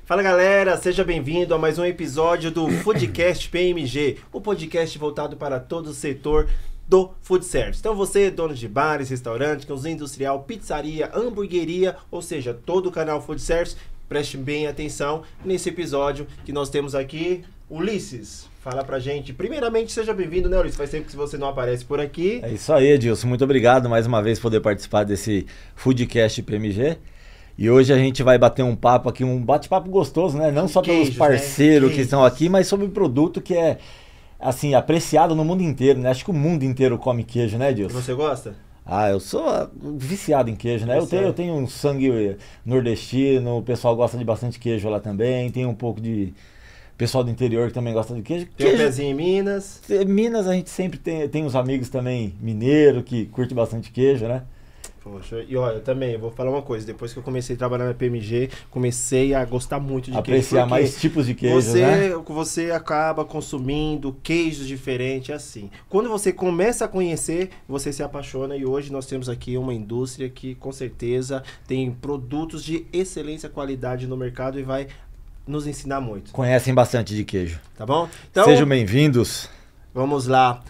Fala galera, seja bem-vindo a mais um episódio do Foodcast PMG, o podcast voltado para todo o setor do food service. Então você, dono de bares, restaurantes, cozinha industrial, pizzaria, hamburgueria, ou seja, todo o canal food service, preste bem atenção nesse episódio que nós temos aqui. Ulisses, fala pra gente. Primeiramente, seja bem-vindo, né, Ulisses? Faz tempo que você não aparece por aqui. É isso aí, Edilson. Muito obrigado mais uma vez por poder participar desse Foodcast PMG. E hoje a gente vai bater um papo aqui, um bate-papo gostoso, né? Não só pelos parceiros que estão aqui, mas sobre o produto que é, assim, apreciado no mundo inteiro, né? Acho que o mundo inteiro come queijo, né, Edilson? Você gosta? Ah, eu sou viciado em queijo, né? Eu tenho um sangue nordestino, o pessoal gosta de bastante queijo lá também, tem um pouco de pessoal do interior que também gosta de queijo. Tem um pezinho em Minas. Minas a gente sempre tem uns amigos também mineiro que curte bastante queijo, né? Poxa, e olha, eu também vou falar uma coisa, depois que eu comecei a trabalhar na PMG, comecei a gostar muito de apreciar queijo. mais tipos de queijo, né? Você acaba consumindo queijos diferentes, assim. Quando você começa a conhecer, você se apaixona, e hoje nós temos aqui uma indústria que com certeza tem produtos de excelência qualidade no mercado e vai nos ensinar muito. Conhecem bastante de queijo. Tá bom? Então, sejam bem-vindos. Vamos lá.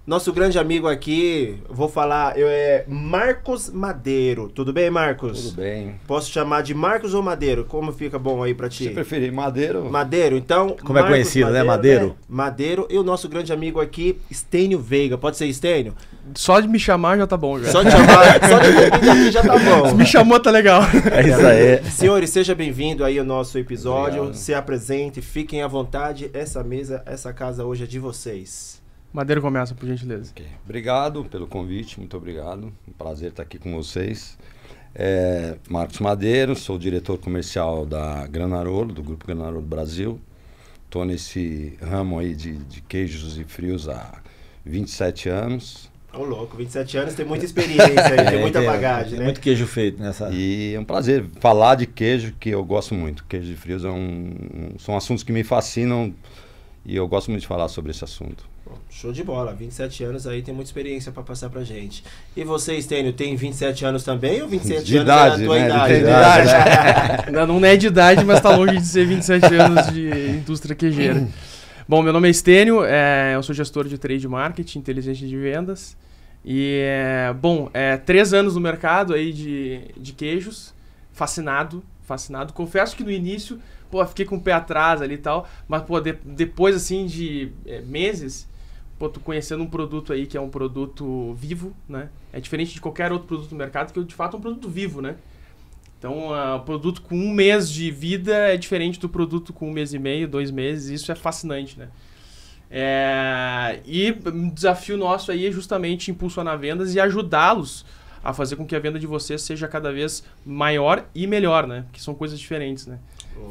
Nosso grande amigo aqui, vou falar, é Marcos Madeiro. Tudo bem, Marcos? Tudo bem. Posso chamar de Marcos ou Madeiro? Como fica bom aí pra ti? Você preferir Madeiro? Madeiro, então... Como Marcos é conhecido, Madeiro, né? Madeiro? Né? Madeiro e o nosso grande amigo aqui, Estênio Veiga. Pode ser Estênio? Só de me chamar já tá bom, já. Só de chamar, só de bebida aqui já tá bom. Se me chamou, tá legal. É isso aí. Senhores, seja bem-vindo aí ao nosso episódio. Obrigado. Se apresente, fiquem à vontade. Essa mesa, essa casa hoje é de vocês. Madeiro começa, por gentileza. Okay. Obrigado pelo convite, muito obrigado. Um prazer estar aqui com vocês. Marcos Madeiro, sou diretor comercial da Granarolo, do Grupo Granarolo Brasil. Estou nesse ramo aí de queijos e frios há 27 anos. Ô louco, 27 anos, tem muita experiência aí, tem muita bagagem, né? Tem muito queijo feito nessa... E é um prazer falar de queijo, que eu gosto muito. Queijo e frios são assuntos que me fascinam e eu gosto muito de falar sobre esse assunto. Show de bola, 27 anos aí, tem muita experiência pra passar pra gente. E você, Estênio, tem 27 anos também ou 27 de anos idade, é a tua né? idade? De idade. Não é de idade, mas tá longe de ser 27 anos de indústria queijeira. Bom, meu nome é Estênio, eu sou gestor de trade marketing, inteligência de vendas. E, 3 anos no mercado aí de queijos, fascinado. Confesso que no início, fiquei com o pé atrás ali e tal, mas, depois, assim, de meses, tô conhecendo um produto aí que é um produto vivo, né? É diferente de qualquer outro produto no mercado, que de fato é um produto vivo, né? Então, o produto com 1 mês de vida é diferente do produto com 1 mês e meio, 2 meses, isso é fascinante, né? E o desafio nosso aí é justamente impulsionar vendas e ajudá-los a fazer com que a venda de vocês seja cada vez maior e melhor, né? Que são coisas diferentes, né?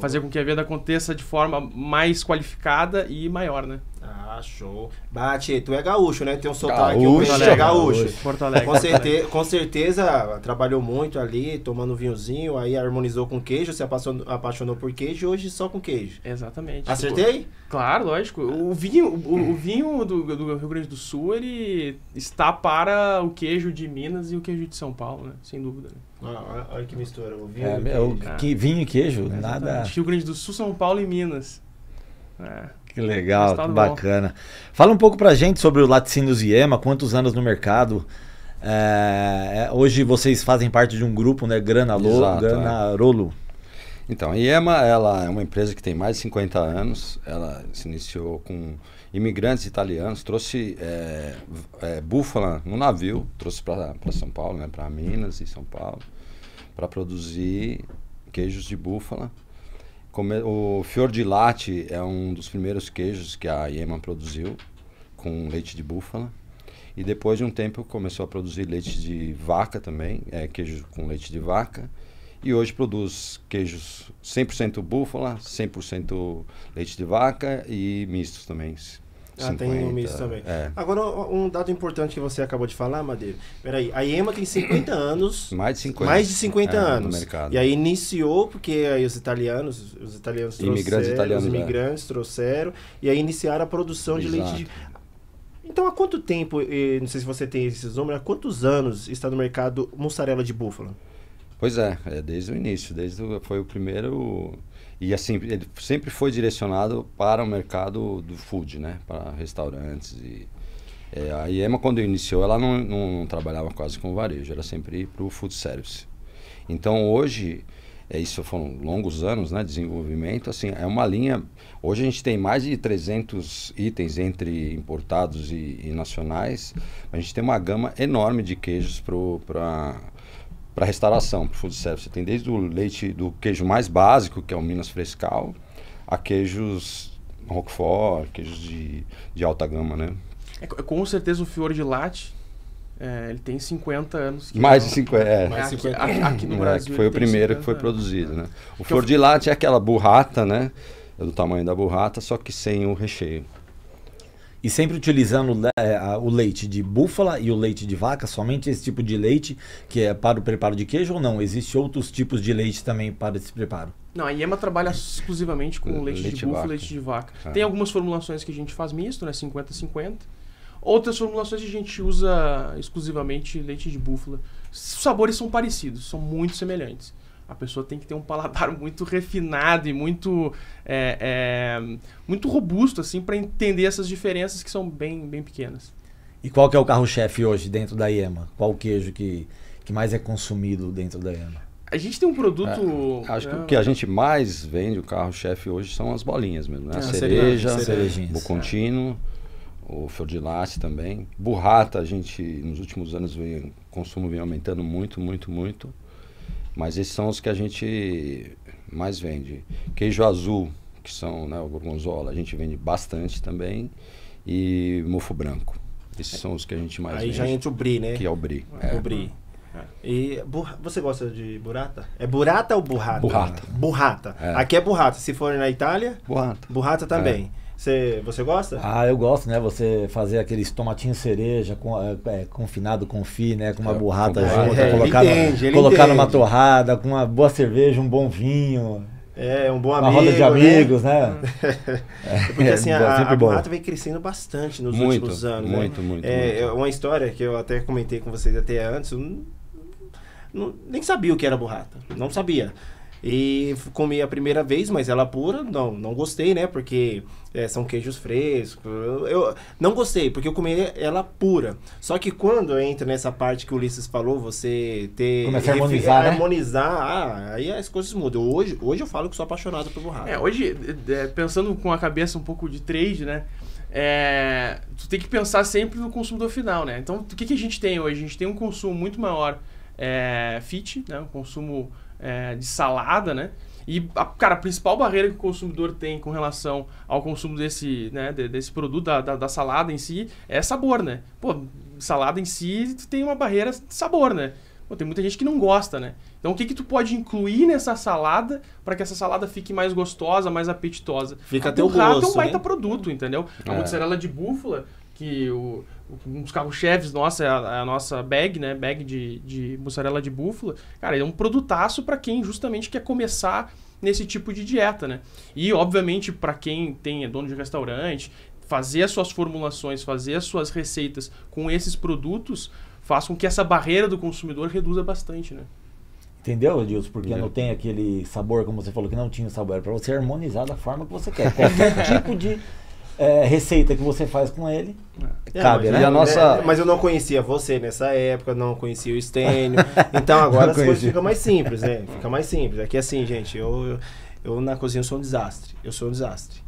Fazer com que a venda aconteça de forma mais qualificada e maior, né? Ah, show. Bate, tu é gaúcho, né? Tem um sotaque, Gaúcho, é gaúcho. Porto Alegre. Com certeza trabalhou muito ali, tomando um vinhozinho, aí harmonizou com queijo, se apaixonou por queijo e hoje só com queijo. Exatamente. Acertei? Claro, lógico. O vinho do Rio Grande do Sul, ele está para o queijo de Minas e o queijo de São Paulo, né? Sem dúvida. Né? Olha que mistura, o vinho vinho e queijo, Exatamente. nada... Rio Grande do Sul, São Paulo e Minas. Que legal, que bacana. Bom. Fala um pouco pra gente sobre o Laticínios Iema, quantos anos no mercado. Hoje vocês fazem parte de um grupo, né? Granarolo. Então, a Iema, ela é uma empresa que tem mais de 50 anos. Ela se iniciou com imigrantes italianos, trouxe búfala no navio, trouxe para São Paulo, né? Para Minas e São Paulo, para produzir queijos de búfala. O Fior di Latte é um dos primeiros queijos que a Iema produziu, com leite de búfala. E depois de um tempo começou a produzir leite de vaca também, queijo com leite de vaca. E hoje produz queijos 100% búfala, 100% leite de vaca e mistos também. 50, tem um misto também. Agora, um dado importante que você acabou de falar, Madeira. Peraí, a Iema tem 50 anos. Mais de 50 anos. No mercado. E aí iniciou, porque aí os italianos trouxeram, os imigrantes trouxeram, e aí iniciaram a produção de leite de... Então, há quanto tempo, não sei se você tem esses números, há quantos anos está no mercado mussarela de búfala? Pois é, desde o início, foi o primeiro... E assim, ele sempre foi direcionado para o mercado do food, né? Para restaurantes. A IEMA, quando iniciou, ela não trabalhava quase com varejo, era sempre para o food service. Então hoje, isso foram longos anos, né, de desenvolvimento, assim, é uma linha... Hoje a gente tem mais de 300 itens entre importados e nacionais. A gente tem uma gama enorme de queijos para restauração, para food service. Você tem desde o leite do queijo mais básico, que é o Minas Frescal, a queijos Roquefort, queijos de alta gama, né? Com certeza o Fior di Latte, ele tem 50 anos. Mais de 50, aqui no Brasil. Que foi o primeiro que foi produzido, né? O Fior di Latte é aquela burrata, né? É do tamanho da burrata, só que sem o recheio. E sempre utilizando o leite de búfala e o leite de vaca, somente esse tipo de leite que é para o preparo de queijo ou não? Existem outros tipos de leite também para esse preparo? Não, a IEMA trabalha exclusivamente com leite de búfala e leite de vaca. Tem algumas formulações que a gente faz misto, né, 50-50. Outras formulações a gente usa exclusivamente leite de búfala. Os sabores são parecidos, são muito semelhantes. A pessoa tem que ter um paladar muito refinado e muito robusto assim, para entender essas diferenças que são bem pequenas. E qual que é o carro-chefe hoje dentro da IEMA? Qual o queijo que mais é consumido dentro da IEMA? A gente tem um produto... acho que o que a gente mais vende, o carro-chefe hoje, são as bolinhas mesmo, né? A cereja, o contínuo, o Fior di Latte também. Burrata, a gente, nos últimos anos, o consumo vem aumentando muito. Mas esses são os que a gente mais vende. Queijo azul, que são, né, o gorgonzola, a gente vende bastante também. E mofo branco. Esses são os que a gente mais vende. Aí já entra o brie, né? Que é o brie. O brie. E você gosta de burrata? É burrata ou burrata? Burrata. Burrata. Aqui é burrata. Se for na Itália, burrata. Burrata também. Você gosta? Eu gosto, né? Você fazer aqueles tomatinhos cereja confinado confit, né? Com uma burrata junto, colocar numa torrada, com uma boa cerveja, um bom vinho. Um bom amigo, uma roda de amigos, né? Porque assim, a burrata vem crescendo bastante nos últimos anos. Muito. Uma história que eu até comentei com vocês até antes, nem sabia o que era burrata. Não sabia. E comi a primeira vez, mas ela pura, não gostei, né? Porque são queijos frescos. Eu não gostei, porque eu comi ela pura. Só que quando entra nessa parte que o Ulisses falou, você começa a harmonizar, né? Harmonizar, aí as coisas mudam. Hoje eu falo que sou apaixonado por burrata. Hoje, pensando com a cabeça um pouco de trade, né? Tu tem que pensar sempre no consumidor final, né? Então, o que a gente tem hoje? A gente tem um consumo muito maior fit, né? Um consumo de salada, né? E, a principal barreira que o consumidor tem com relação ao consumo desse produto, da salada em si, é sabor, né? Pô, salada em si tem uma barreira de sabor, né? Pô, tem muita gente que não gosta, né? Então, o que tu pode incluir nessa salada para que essa salada fique mais gostosa, mais apetitosa? Fica até o gosto, é um baita produto, entendeu? A mozzarella de búfala, que um dos carro-chefes nossa é a nossa bag, né? Bag de mussarela de búfala. Cara, é um produtaço para quem justamente quer começar nesse tipo de dieta, né? E, obviamente, para quem é dono de restaurante, fazer as suas formulações, fazer as suas receitas com esses produtos faz com que essa barreira do consumidor reduza bastante, né? Entendeu, Edilson? Porque não tem aquele sabor, como você falou, que não tinha sabor. É para você harmonizar da forma que você quer. Qualquer tipo de receita que você faz com ele, cabe, né? Mas eu não conhecia você nessa época, não conhecia o Stênio. Então agora as coisas ficam mais simples, né? Fica mais simples. Aqui assim, gente, eu na cozinha sou um desastre. Eu sou um desastre.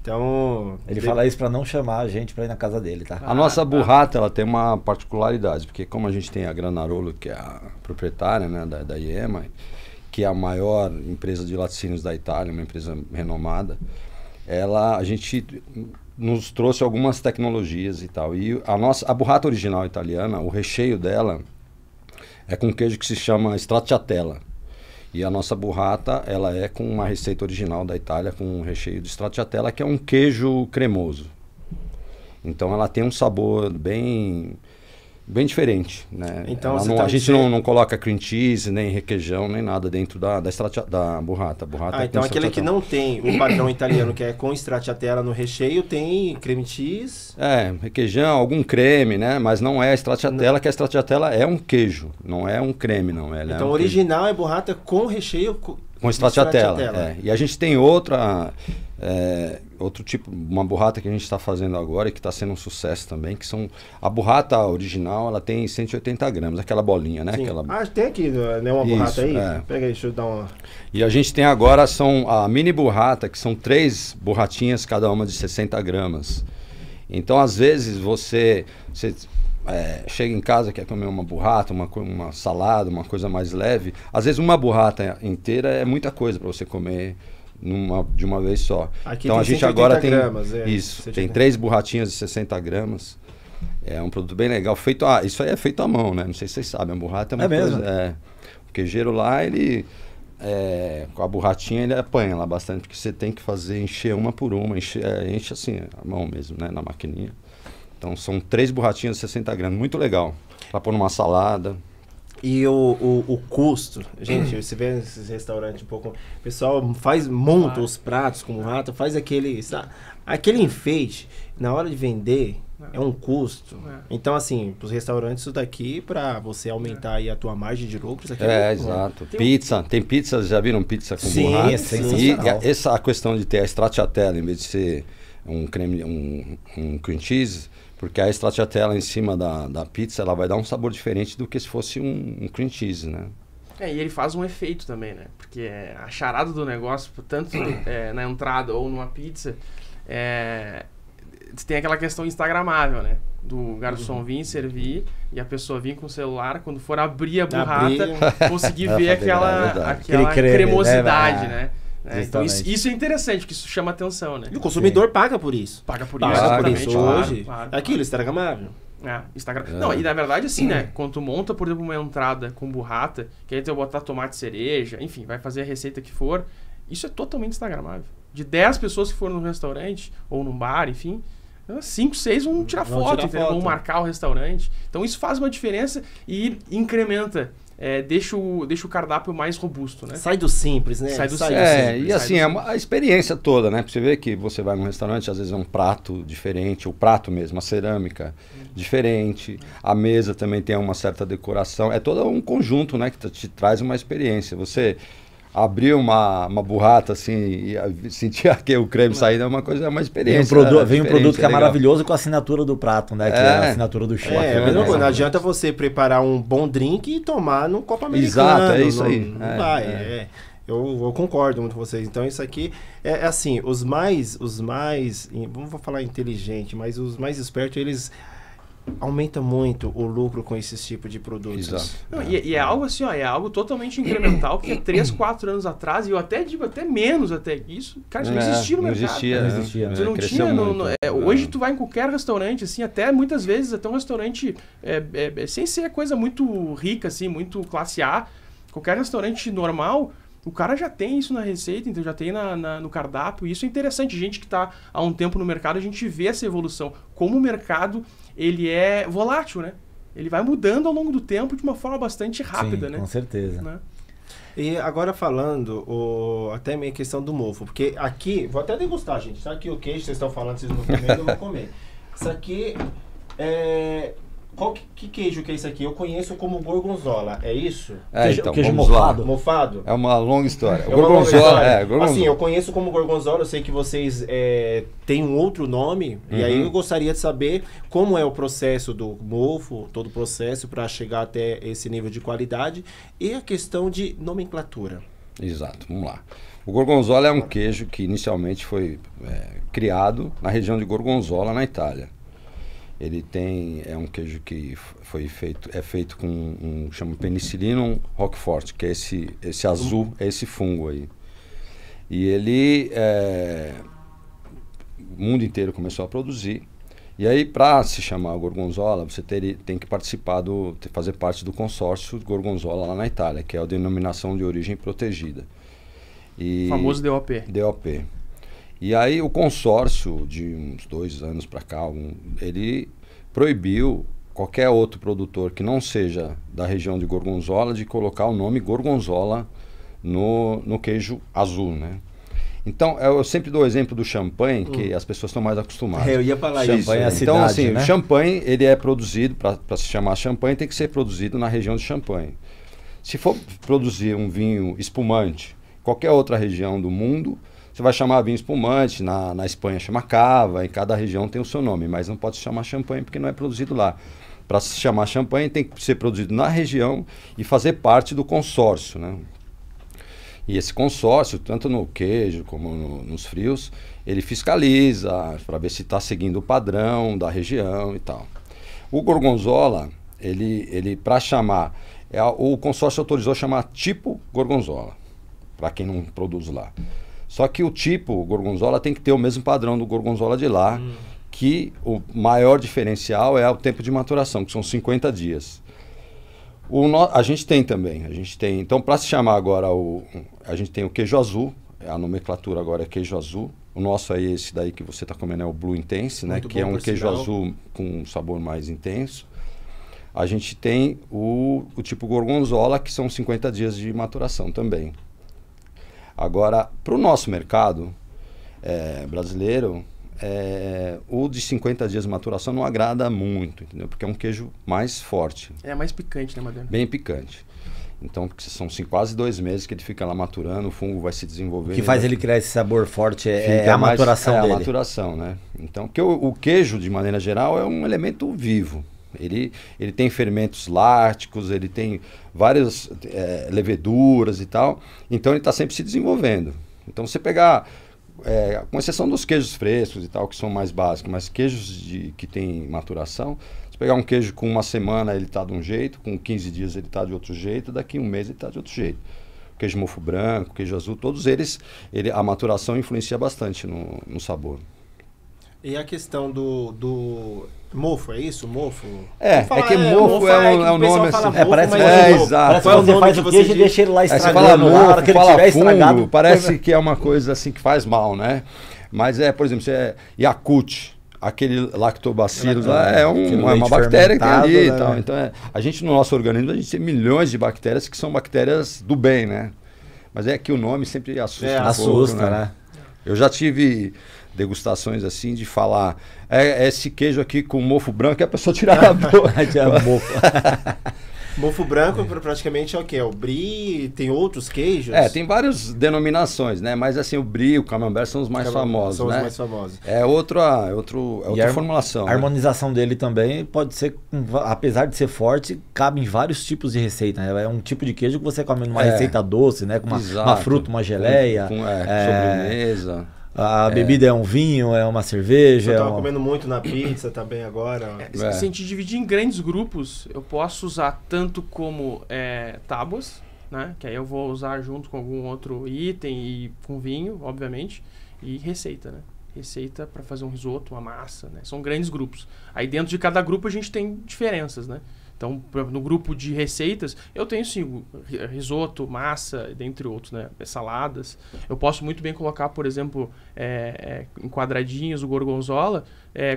Então... Ele fala isso para não chamar a gente para ir na casa dele, tá? A nossa burrata, ela tem uma particularidade, porque como a gente tem a Granarolo, que é a proprietária, né, da IEMA, que é a maior empresa de laticínios da Itália, uma empresa renomada, a gente nos trouxe algumas tecnologias e tal. E a burrata original italiana, o recheio dela é com queijo que se chama stracciatella. E a nossa burrata, ela é com uma receita original da Itália, com um recheio de stracciatella, que é um queijo cremoso. Então ela tem um sabor bem bem diferente, né? Então, A gente não coloca cream cheese, nem requeijão, nem nada dentro da burrata. Então aquele que não tem o padrão italiano, que é com stracciatella no recheio, tem creme cheese? Requeijão, algum creme, né? Mas não é stracciatella, que a stracciatella é um queijo, não é um creme, não. Ela então o original é burrata com recheio... Com stracciatella. E a gente tem outro tipo, uma burrata que a gente está fazendo agora e que está sendo um sucesso também, que são... A burrata original, ela tem 180 gramas, aquela bolinha, né? Aquela... tem aqui, né, uma burrata aí? Pega aí, deixa eu dar uma... E a gente tem agora a mini burrata, que são 3 burratinhas, cada uma de 60 gramas. Então, às vezes, você chega em casa, quer comer uma burrata, uma salada, uma coisa mais leve. Às vezes uma burrata inteira é muita coisa para você comer de uma vez só. Aqui então tem a gente agora tem gramas, tem 3 burratinhas de 60 gramas. É um produto bem legal. Isso aí é feito à mão, né? Não sei se vocês sabem, a burrata é uma coisa... Mesmo? O queijeiro lá, ele... com a burratinha ele apanha lá bastante, porque você tem que encher uma por uma, enche assim a mão mesmo, né? Na maquininha. Então são 3 burratinhas de 60 gramas, muito legal. Pra pôr numa salada. E o custo, gente, você vê nesses restaurantes um pouco, o pessoal monta os pratos com burrata, faz aquele enfeite, na hora de vender, é um custo. Então, assim, pros restaurantes, isso daqui, pra você aumentar aí a tua margem de lucro, isso aqui exato. Tem pizza, já viram pizza com sim, burrata? Sim, e essa questão de ter a stracciatella, em vez de ser um creme, um cream cheese, porque a stracciatella em cima da pizza, ela vai dar um sabor diferente do que se fosse um cream cheese, né? E ele faz um efeito também, né? Porque a charada do negócio, tanto na entrada ou numa pizza, tem aquela questão instagramável, né? Do garçom vir servir e a pessoa vir com o celular, quando for abrir a burrata, conseguir ver aquela cremosidade, né? Então isso é interessante, porque isso chama atenção, né? E o consumidor paga por isso. Paga por isso hoje. Claro. Aquilo, instagramável. Não, e na verdade assim, né? Quando tu monta, por exemplo, uma entrada com burrata, que aí tu vai botar tomate cereja, enfim, vai fazer a receita que for, isso é totalmente instagramável. De 10 pessoas que foram no restaurante, ou num bar, enfim, 5, 6 vão tirar foto, vão marcar o restaurante. Então isso faz uma diferença e incrementa. Deixa o cardápio mais robusto, né? Sai do simples, né? Sai do simples. E assim, a experiência toda, né? Pra você ver que você vai num restaurante, às vezes é um prato diferente, o prato mesmo, a cerâmica diferente, a mesa também tem uma certa decoração. É todo um conjunto, né? Que te traz uma experiência. Você abrir uma burrata assim e sentir que o creme saindo é uma experiência. Vem um produto que é maravilhoso com a assinatura do prato, né? Que é a assinatura do chefe. Não adianta você preparar um bom drink e tomar num copo americano. Exato, é isso aí. Não vai, Eu concordo muito com vocês. Então isso aqui é assim, os mais, vamos falar inteligente, mas os mais espertos, eles aumenta muito o lucro com esse tipo de produtos. Exato. Não, e é algo assim, é algo totalmente incremental, que 3, 4 anos atrás, e eu até digo até menos até isso, cara, já não existia no mercado. Não existia. Tu não tinha, hoje tu vai em qualquer restaurante, assim, até muitas vezes, até um restaurante sem ser coisa muito rica, assim, muito classe A, qualquer restaurante normal, o cara já tem isso na receita, então já tem no cardápio, e isso é interessante. Gente que está há um tempo no mercado, a gente vê essa evolução. Como o mercado, ele é volátil, né? Ele vai mudando ao longo do tempo de uma forma bastante rápida, né? Com certeza. Né? E agora falando, até meio questão do mofo, porque aqui, vou até degustar, gente, tá aqui o queijo, vocês estão falando, vocês não comendo, eu vou comer. Isso aqui que queijo que é isso aqui? Eu conheço como gorgonzola, é isso? Queijo mofado. Mofado? É uma longa história. Gorgonzola. Assim, eu conheço como gorgonzola, eu sei que vocês têm um outro nome, e aí eu gostaria de saber como é o processo do mofo, todo o processo para chegar até esse nível de qualidade, e a questão de nomenclatura. Exato, vamos lá. O gorgonzola é um queijo que inicialmente foi criado na região de Gorgonzola, na Itália. Ele é um queijo que é feito com chama Penicillium roquefort, que é esse azul, é esse fungo aí. E ele, o mundo inteiro começou a produzir. E aí, para se chamar Gorgonzola, você tem que fazer parte do consórcio Gorgonzola lá na Itália, que é a denominação de origem protegida. O famoso DOP. DOP. E aí o consórcio, de uns 2 anos para cá, ele proibiu qualquer outro produtor que não seja da região de Gorgonzola de colocar o nome Gorgonzola no queijo azul, né? Então, eu sempre dou o exemplo do champanhe, que as pessoas estão mais acostumadas. Eu ia falar Champanhe isso. é a Então, cidade, assim, né? o champanhe, ele é produzido, para se chamar champanhe, tem que ser produzido na região de Champanhe. Se for produzir um vinho espumante, qualquer outra região do mundo, você vai chamar vinho espumante, na Espanha chama cava, em cada região tem o seu nome, mas não pode se chamar champanhe porque não é produzido lá. Para se chamar champanhe tem que ser produzido na região e fazer parte do consórcio, né? E esse consórcio, tanto no queijo como nos frios, ele fiscaliza para ver se está seguindo o padrão da região e tal. O Gorgonzola, ele para chamar, o consórcio autorizou chamar tipo Gorgonzola, para quem não produz lá. Só que o tipo Gorgonzola tem que ter o mesmo padrão do Gorgonzola de lá, que o maior diferencial é o tempo de maturação, que são 50 dias. A gente tem também, então para se chamar agora, a gente tem o queijo azul, a nomenclatura agora é queijo azul. O nosso é esse daí que você está comendo, é o Blue Intense, né? Que é um queijo azul com um sabor mais intenso. A gente tem o tipo Gorgonzola, que são 50 dias de maturação também. Agora, para o nosso mercado brasileiro, o de 50 dias de maturação não agrada muito, entendeu? Porque é um queijo mais forte. É mais picante, né, Madeno? Bem picante. Então, porque são quase 2 meses que ele fica lá maturando, o fungo vai se desenvolvendo. O que faz ele criar esse sabor forte é a maturação dele. É a maturação, né? Então, porque o queijo, de maneira geral, é um elemento vivo. Ele tem fermentos lácticos, ele tem várias leveduras e tal. Então, ele está sempre se desenvolvendo. Então, você pegar, com exceção dos queijos frescos e tal, que são mais básicos, mas queijos que tem maturação, se pegar um queijo com 1 semana, ele está de um jeito, com 15 dias ele está de outro jeito, daqui 1 mês ele está de outro jeito. Queijo mofo branco, queijo azul, todos eles, a maturação influencia bastante no sabor. E a questão do mofo, é isso? Mofo? Que mofo é o nome assim. Parece exato. Parece quando você faz o queijo e deixa ele lá estragando. Na hora que ele tiver estragado, parece que é uma coisa assim que faz mal, né? Mas por exemplo, Yakult, aquele lactobacillus lá, é uma bactéria que tem ali, né? E tal. Então, a gente no nosso organismo, a gente tem milhões de bactérias que são bactérias do bem, né? Mas é que o nome sempre assusta um pouco, né? Eu já tive degustações assim de falar esse queijo aqui com mofo branco e a pessoa tirar a boca. Mofo branco praticamente é o quê? É o brie, tem outros queijos? Tem várias denominações, né? Mas assim, o brie e o camembert são os mais famosos, são né? os mais famosos. É outra formulação. A harmonização dele também pode ser, apesar de ser forte, cabe em vários tipos de receita, né? É um tipo de queijo que você come numa receita doce, né? Com uma fruta, uma geleia. Sobremesa. A bebida é um vinho, é uma cerveja. Eu tava comendo muito na pizza também agora. Se a gente dividir em grandes grupos, eu posso usar tanto como tábuas, né? Que aí eu vou usar junto com algum outro item e com vinho, obviamente. E receita, né? Receita para fazer um risoto, uma massa, né? São grandes grupos. Aí dentro de cada grupo a gente tem diferenças, né? Então, no grupo de receitas, eu tenho sim risoto, massa, dentre outros, né? Saladas. Eu posso muito bem colocar, por exemplo, em quadradinhos o gorgonzola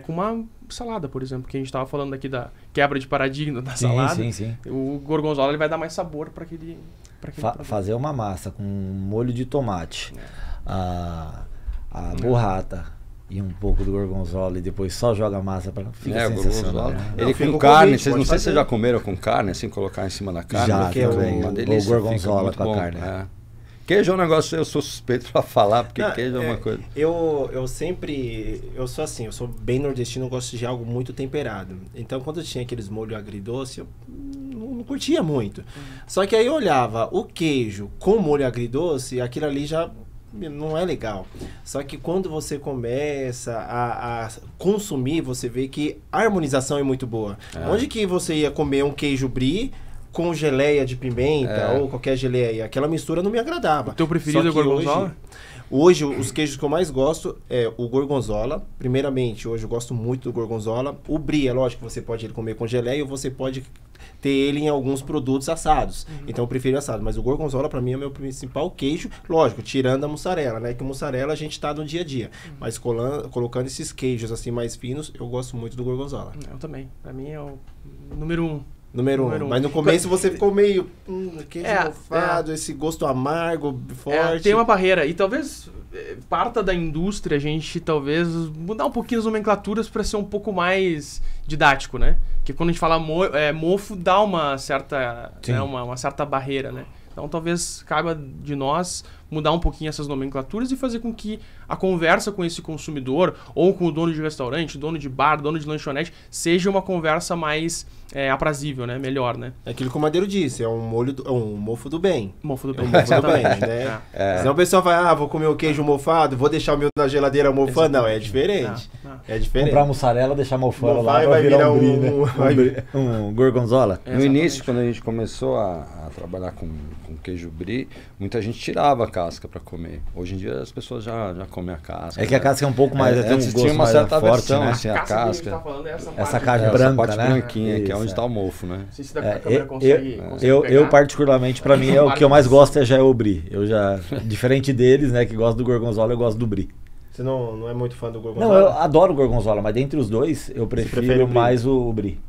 com uma salada, por exemplo, que a gente estava falando aqui da quebra de paradigma da salada. Sim. O gorgonzola ele vai dar mais sabor para aquele fazer uma massa com molho de tomate, a burrata e um pouco do gorgonzola e depois só joga a massa para ficar sensacional. Né? Ele com carne, não sei se vocês já comeram com carne, assim, colocar em cima da carne. Já, que é uma delícia. O gorgonzola com a carne. Queijo é um negócio, eu sou suspeito para falar, porque queijo é uma coisa... Eu sou assim, eu sou bem nordestino, eu gosto de algo muito temperado. Então, quando eu tinha aqueles molhos agridoce, eu não curtia muito. Só que aí eu olhava o queijo com molho agridoce, aquilo ali já... não é legal. Só que quando você começa a consumir, você vê que a harmonização é muito boa. Onde que você ia comer um queijo brie com geleia de pimenta ou qualquer geleia? Aquela mistura não me agradava. O teu preferido é o gorgonzola? Hoje, os queijos que eu mais gosto é o gorgonzola. Primeiramente, hoje eu gosto muito do gorgonzola. O brie, é lógico que você pode comer com geleia ou você pode ter ele em alguns produtos assados. Então eu prefiro assado. Mas o gorgonzola, pra mim, é o meu principal queijo. Lógico, tirando a mussarela, né? Que a mussarela a gente tá no dia a dia. Mas colocando esses queijos assim mais finos, eu gosto muito do gorgonzola. Eu também. Pra mim é o número 1. Número um. Mas no começo você ficou meio queijo mofado, esse gosto amargo, forte. Tem uma barreira. E talvez parta da indústria a gente talvez mudar um pouquinho as nomenclaturas para ser um pouco mais didático, né? Porque quando a gente fala mofo, dá uma certa, né, uma certa barreira, né? Então talvez caiba de nós mudar um pouquinho essas nomenclaturas e fazer com que a conversa com esse consumidor, ou com o dono de restaurante, dono de bar, dono de lanchonete, seja uma conversa mais aprazível, né? Melhor, né? É aquilo que o Madeiro disse, é um mofo do bem. Mofo do bem. É um mofo do bem, né? Senão o pessoal vai, vou comer o queijo mofado, vou deixar o meu na geladeira mofando. Não, é diferente. É diferente. Comprar mussarela, deixar mofando lá, vai virar um brie, né? Um gorgonzola. No início, quando a gente começou a trabalhar com queijo brie, muita gente tirava a casca para comer. Hoje em dia as pessoas já comem a casca. É que a casca é um pouco mais, tem um gosto tinha uma mais certa forte, versão, né? assim, a casca. Essa casca branca, parte né? branquinha, que é onde Isso, está o mofo, né? Não sei se da câmera consegue eu particularmente, para mim, o que eu mais gosto já é o brie. Eu já, diferente deles, né, que gosto do gorgonzola, eu gosto do brie. Você não é muito fã do gorgonzola? Não, eu adoro o gorgonzola, mas dentre os dois, eu prefiro mais o brie.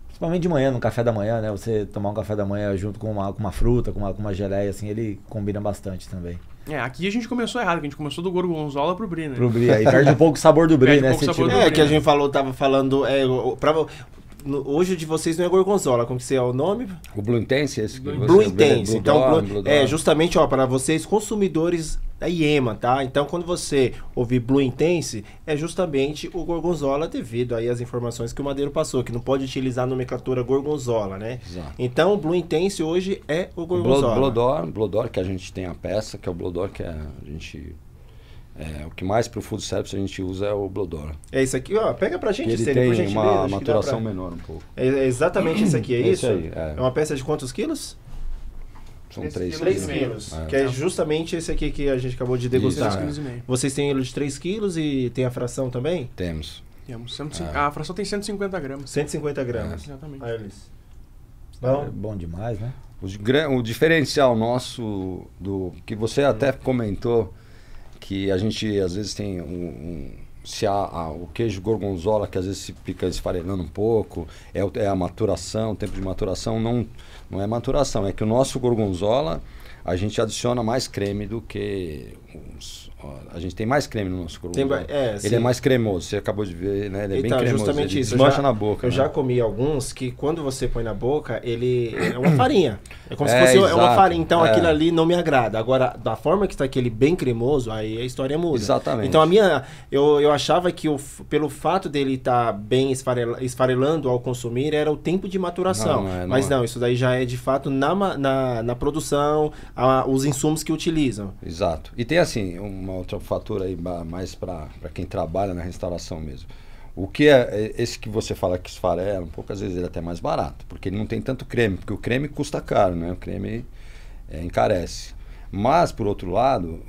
Principalmente de manhã, no café da manhã, né? Você tomar um café da manhã junto com uma fruta, com uma geleia, assim, ele combina bastante também. Aqui a gente começou errado, que a gente começou do gorgonzola pro brie, né? Pro brie, aí perde um pouco o sabor do brie, né? Que a gente tava falando... Hoje de vocês não é gorgonzola, como que é o nome? O Blue Intense, esse que Blue Intense. Então, Blue justamente, para vocês consumidores da IEMA, tá? Então, quando você ouvir Blue Intense, é justamente o gorgonzola devido aí às informações que o Madeiro passou, que não pode utilizar a nomenclatura gorgonzola, né? Exato. Então, o Blue Intense hoje é o gorgonzola. Blue Door, que a gente tem a peça, que é o Blue Door, que a gente... o que mais pro food service a gente usa é o Blue Door. É isso aqui, ó. Pega pra gente, ele Cênio, tem uma maturação menor um pouco. É exatamente esse aqui, é esse isso? aí, É uma peça de quantos quilos? São 3 3 quilos. Que é justamente esse aqui que a gente acabou de degustar. Isso, 3,5 kg. Vocês têm ele de 3 quilos e tem a fração também? Temos. A fração tem 150 gramas. 150 gramas. Exatamente. Aí, Ulisses. É bom demais, né? O diferencial nosso, que você até comentou, que a gente às vezes tem o queijo gorgonzola, que às vezes se fica esfarelando um pouco, é a maturação, o tempo de maturação, não é maturação, é que o nosso gorgonzola, a gente adiciona mais creme do que... A gente tem mais creme no nosso gorgonzola. Ele é mais cremoso, você acabou de ver, né? Ele é bem cremoso, justamente ele isso. desmancha na boca. Eu já comi alguns que quando você põe na boca, ele é uma farinha. É como se fosse uma farinha. Então aquilo ali não me agrada. Agora, da forma que está aquele bem cremoso, aí a história muda. Exatamente. Então eu achava que pelo fato dele estar bem esfarelando ao consumir, era o tempo de maturação. Mas não, isso daí já é de fato na produção, os insumos que utilizam. Exato. E tem assim, uma outra fatura aí mais para quem trabalha na restauração mesmo. O que é esse que você fala que esfarela, um pouco às vezes ele é até mais barato, porque ele não tem tanto creme, porque o creme custa caro, né? O creme encarece. Mas, por outro lado,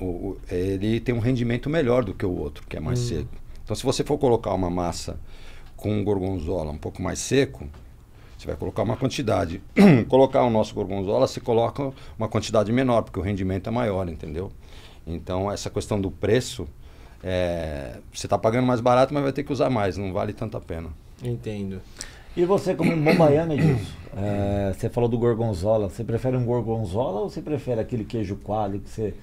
ele tem um rendimento melhor do que o outro, que é mais seco. Então, se você for colocar uma massa com um gorgonzola um pouco mais seco, você vai colocar uma quantidade. Colocar o nosso gorgonzola, você coloca uma quantidade menor, porque o rendimento é maior, entendeu? Então, essa questão do preço, você está pagando mais barato, mas vai ter que usar mais, não vale tanto a pena. Entendo. E você, como um bom baiano, Edilson, você falou do gorgonzola, você prefere um gorgonzola ou você prefere aquele queijo coalho que você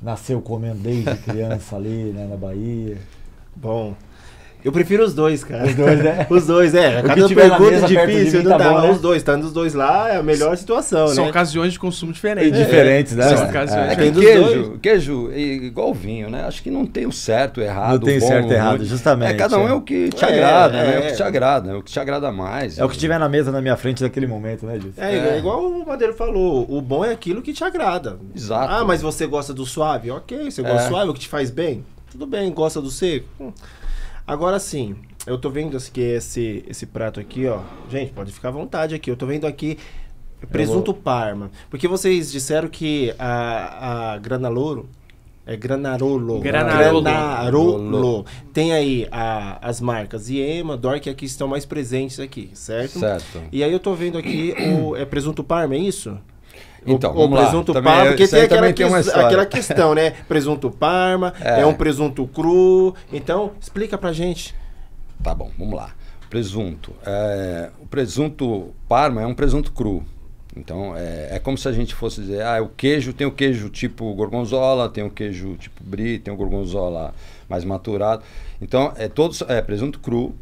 nasceu comendo desde criança ali, né, na Bahia? Bom... Eu prefiro os dois, cara. Os dois, né? Os dois, Cada pergunta difícil, não dá. Os dois, estando os dois lá, é a melhor situação, São né? ocasiões de consumo diferentes. Diferentes, né? São ocasiões queijo igual vinho, né? Acho que não tem o certo, o errado, não tem o bom, certo e errado, justamente. Cada um é o que te agrada, né? É o que te agrada, é o que te agrada mais. É o que tiver na mesa na minha frente naquele momento, né, Edilson? Igual o Madeiro falou, o bom é aquilo que te agrada. Exato. Ah, mas você gosta do suave? Ok, você gosta do suave, o que te faz bem? Tudo bem, gosta do seco? Agora sim, eu tô vendo que esse prato aqui, ó. Gente, pode ficar à vontade aqui. Eu tô vendo aqui presunto Parma. Porque vocês disseram que a Grana Louro É Granarolo. Granarolo. Tem aí as marcas Iema, Dor, que aqui estão mais presentes aqui, certo? Certo. E aí eu tô vendo aqui o presunto Parma, é isso? Então, o presunto lá. Parma, porque tem aquela questão, né? Presunto Parma, é um presunto cru. Então, explica pra gente. Tá bom, vamos lá. Presunto. O presunto Parma é um presunto cru. Então, é como se a gente fosse dizer, o queijo, tem o queijo tipo gorgonzola, tem o queijo tipo brie, tem o gorgonzola mais maturado. Então, é presunto cru.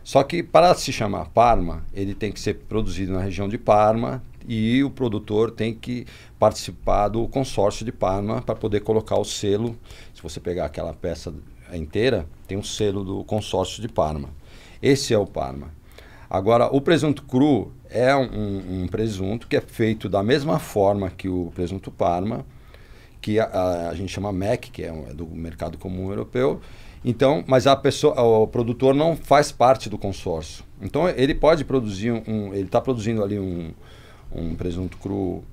Só que para se chamar Parma, ele tem que ser produzido na região de Parma e o produtor tem que participar do consórcio de Parma para poder colocar o selo. Se você pegar aquela peça inteira, tem um selo do consórcio de Parma. Esse é o Parma. Agora, o presunto cru é um presunto que é feito da mesma forma que o presunto Parma, que a gente chama MEC, que é do mercado comum europeu. Então, mas o produtor não faz parte do consórcio. Então, ele pode produzir ele está produzindo ali um presunto cru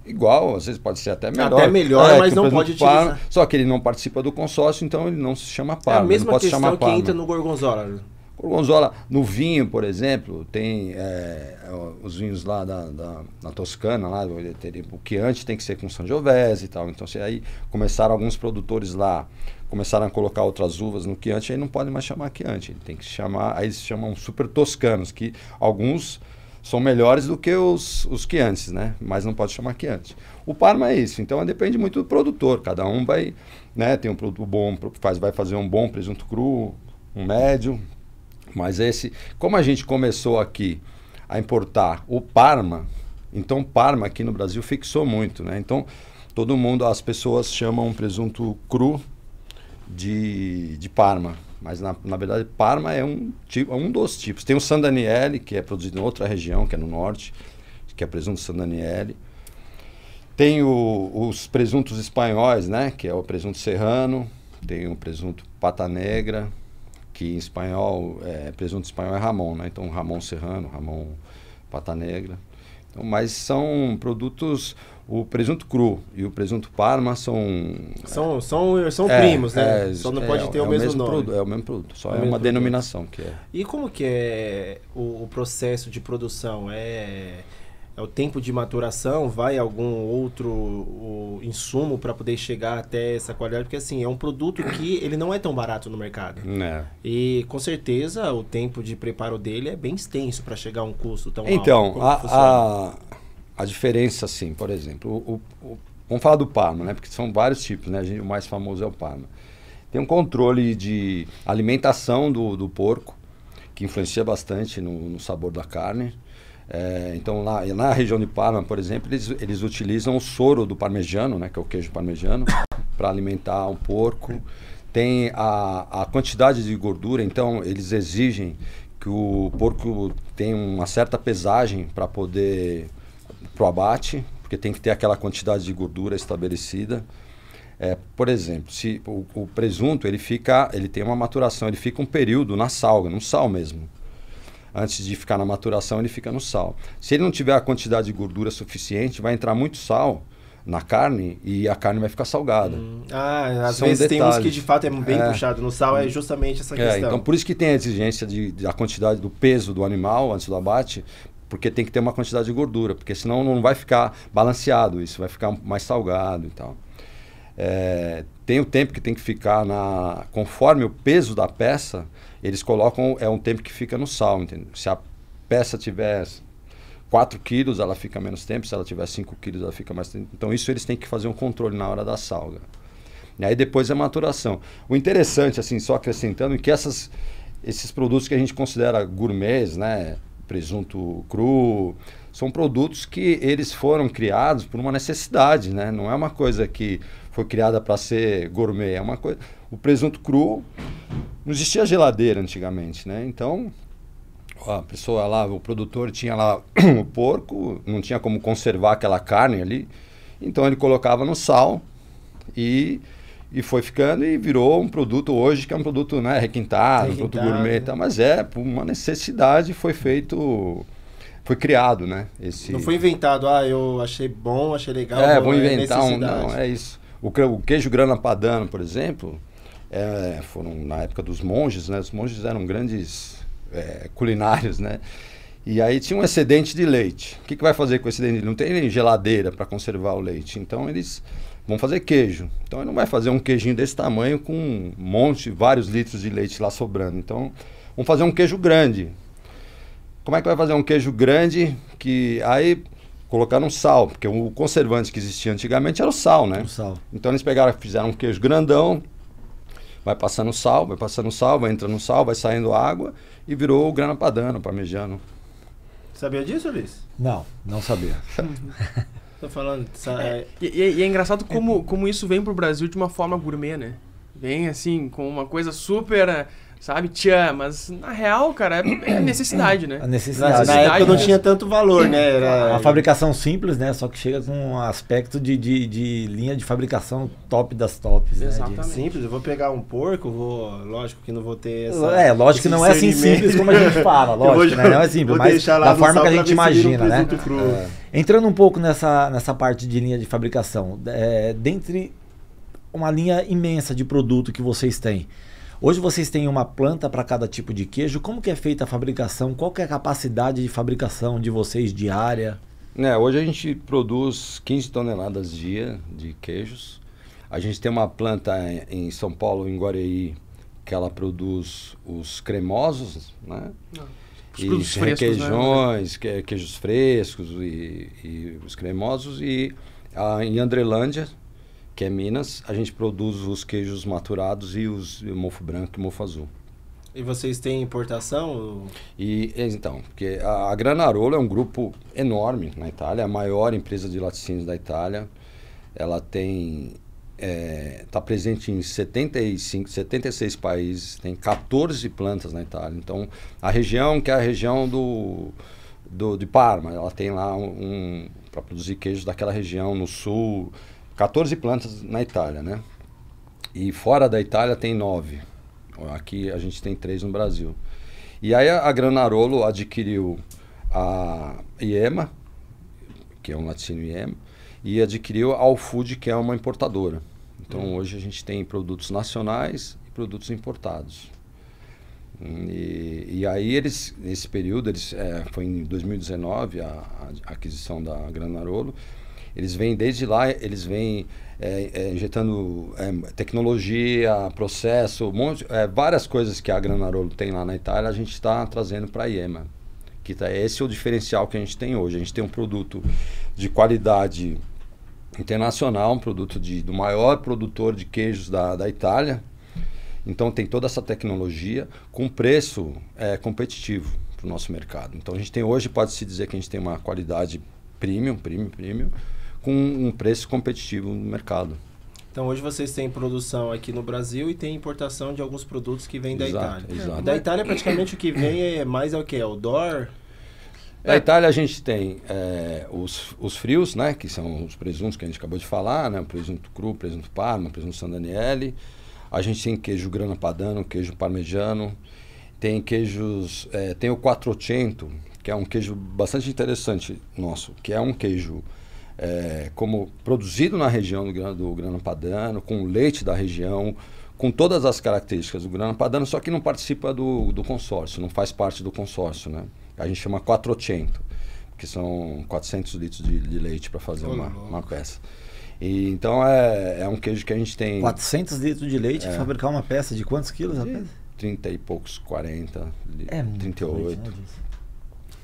igual, às vezes pode ser até melhor. Até melhor, mas não pode utilizar. Parma, só que ele não participa do consórcio, então ele não se chama Parma. É a mesma não pode questão chamar que Parma. entra no gorgonzola. Gorgonzola, no vinho, por exemplo, tem os vinhos lá na Toscana, lá, o Chianti tem que ser com Sangiovese e tal. Então, aí começaram alguns produtores lá, começaram a colocar outras uvas no Chianti, aí não podem mais chamar Chianti, tem que chamar, aí eles chamam super toscanos, que alguns são melhores do que os Chiantis, né? Mas não pode chamar Chianti. O Parma é isso, então depende muito do produtor, cada um vai, né, tem um produto bom, vai fazer um bom presunto cru, um médio. Mas como a gente começou aqui a importar o Parma, então Parma aqui no Brasil fixou muito, né? Então as pessoas chamam um presunto cru de Parma, mas na verdade Parma é um dos tipos. Tem o San Daniele, que é produzido em outra região, que é no norte, que é presunto San Daniele. Tem os presuntos espanhóis, né? Que é o presunto serrano, tem o presunto pata negra, que em espanhol, presunto espanhol é Ramon, né? Então, Ramon serrano, Ramon pata negra. Então, mas são produtos, o presunto cru e o presunto Parma são primos, né? Só não pode ter o mesmo nome. É o mesmo produto, só é uma denominação que é. E como que é o processo de produção? É o tempo de maturação? Vai algum outro insumo para poder chegar até essa qualidade? Porque assim, é um produto que ele não é tão barato no mercado. Não. E com certeza o tempo de preparo dele é bem extenso para chegar a um custo tão alto. Então, a diferença, assim, por exemplo, vamos falar do Parma, né? Porque são vários tipos, né? O mais famoso é o Parma. Tem um controle de alimentação do porco, que influencia bastante no sabor da carne. Então, na região de Parma, por exemplo, eles utilizam o soro do parmegiano, né, que é o queijo parmegiano, para alimentar o porco. Tem a quantidade de gordura, então eles exigem que o porco tenha uma certa pesagem para poder pro abate, porque tem que ter aquela quantidade de gordura estabelecida. Por exemplo, se o presunto ele tem uma maturação, ele fica um período na salga, no sal mesmo. Antes de ficar na maturação, ele fica no sal. Se ele não tiver a quantidade de gordura suficiente, vai entrar muito sal na carne e a carne vai ficar salgada. Às vezes tem uns que de fato é bem puxado no sal, é justamente essa questão. Então, por isso que tem a exigência da quantidade do peso do animal antes do abate, porque tem que ter uma quantidade de gordura, porque senão não vai ficar balanceado, isso vai ficar mais salgado e tal. Tem o tempo que tem que ficar conforme o peso da peça, eles colocam, um tempo que fica no sal, entendeu? Se a peça tiver 4 quilos, ela fica menos tempo, se ela tiver 5 quilos, ela fica mais tempo. Então isso eles têm que fazer um controle na hora da salga. E aí depois a maturação. O interessante, assim, só acrescentando, é que esses produtos que a gente considera gourmets, né? Presunto cru, são produtos que eles foram criados por uma necessidade, né? Não é uma coisa que foi criada para ser gourmet, é uma coisa... O presunto cru, não existia geladeira antigamente, né? Então, a pessoa lá, o produtor tinha lá o porco, não tinha como conservar aquela carne ali, então ele colocava no sal e foi ficando e virou um produto hoje que é um produto, né, requintado, um produto gourmet e tal, mas por uma necessidade foi criado, né? Não foi inventado, eu achei bom, achei legal. Vou inventar não, é isso. O queijo grana padano, por exemplo, foram na época dos monges, né? Os monges eram grandes culinários, né? E aí tinha um excedente de leite. O que vai fazer com esse excedente? Não tem geladeira para conservar o leite. Então eles vão fazer queijo. Então ele não vai fazer um queijinho desse tamanho com um monte, vários litros de leite lá sobrando. Então vamos fazer um queijo grande. Como é que vai fazer um queijo grande? Que aí colocaram sal, porque o conservante que existia antigamente era o sal, né? O sal. Então eles fizeram um queijo grandão, vai passando sal, vai entrando sal, vai saindo água e virou o grana padano, parmegiano. Sabia disso, Luiz? Não sabia. Tô falando. E é engraçado como isso vem pro Brasil de uma forma gourmet, né? Vem assim, com uma coisa super, sabe, mas na real, cara, é necessidade, né? A necessidade. Na época não tinha tanto valor, né? Era uma fabricação simples, né? Só que chega com um aspecto de linha de fabricação top das tops. Exatamente. Né? Simples, eu vou pegar um porco, lógico que não vou ter essa... lógico que não é assim simples como a gente fala, lógico, né? Não é simples, mas da forma que a gente imagina, né? Entrando um pouco nessa parte de linha de fabricação, dentre uma linha imensa de produto que vocês têm, hoje vocês têm uma planta para cada tipo de queijo. Como que é feita a fabricação? Qual que é a capacidade de fabricação de vocês diária? Hoje a gente produz 15 toneladas dia de queijos. A gente tem uma planta em São Paulo, em Guareí, que ela produz os cremosos, né? Os e requeijões, né? Queijos frescos e os cremosos. E em Andrelândia, que é Minas, a gente produz os queijos maturados e o mofo branco e mofo azul. E vocês têm importação? Então, porque a Granarolo é um grupo enorme na Itália, a maior empresa de laticínios da Itália. Ela está presente em 76 países, tem 14 plantas na Itália. Então, a região, que é a região de Parma, ela tem lá para produzir queijos daquela região no sul, 14 plantas na Itália, né? E fora da Itália tem 9. Aqui a gente tem 3 no Brasil. E aí a Granarolo adquiriu a Iema, que é um laticínio Iema, e adquiriu a Allfood, que é uma importadora. Então hoje a gente tem produtos nacionais e produtos importados. E aí nesse período, foi em 2019 a aquisição da Granarolo. Eles vêm desde lá, injetando tecnologia, processo, várias coisas que a Granarolo tem lá na Itália, a gente está trazendo para a Iema. Esse é o diferencial que a gente tem hoje. A gente tem um produto de qualidade internacional, um produto do maior produtor de queijos da Itália. Então tem toda essa tecnologia com preço competitivo para o nosso mercado. Então a gente tem hoje, pode-se dizer que a gente tem uma qualidade premium, com um preço competitivo no mercado. Então hoje vocês têm produção aqui no Brasil e tem importação de alguns produtos que vêm da Itália. Exato. Da Itália praticamente o que vem é o que? É o DOR? Na Itália a gente tem os frios, né, que são os presuntos que a gente acabou de falar, né, o presunto cru, presunto parma, presunto San Daniele. A gente tem queijo grana padano, queijo parmegiano. Tem queijos, tem o Quattrocento, que é um queijo bastante interessante nosso, que é um queijo como produzido na região do grana padano, com leite da região, com todas as características do grana padano, só que não participa do consórcio, não faz parte do consórcio, né? A gente chama Quattrocento, que são 400 litros de leite para fazer uma peça. E então é um queijo que a gente tem... 400 litros de leite para fabricar uma peça de quantos quilos, rapaz? 30 e poucos, 40, 38. Leite, né?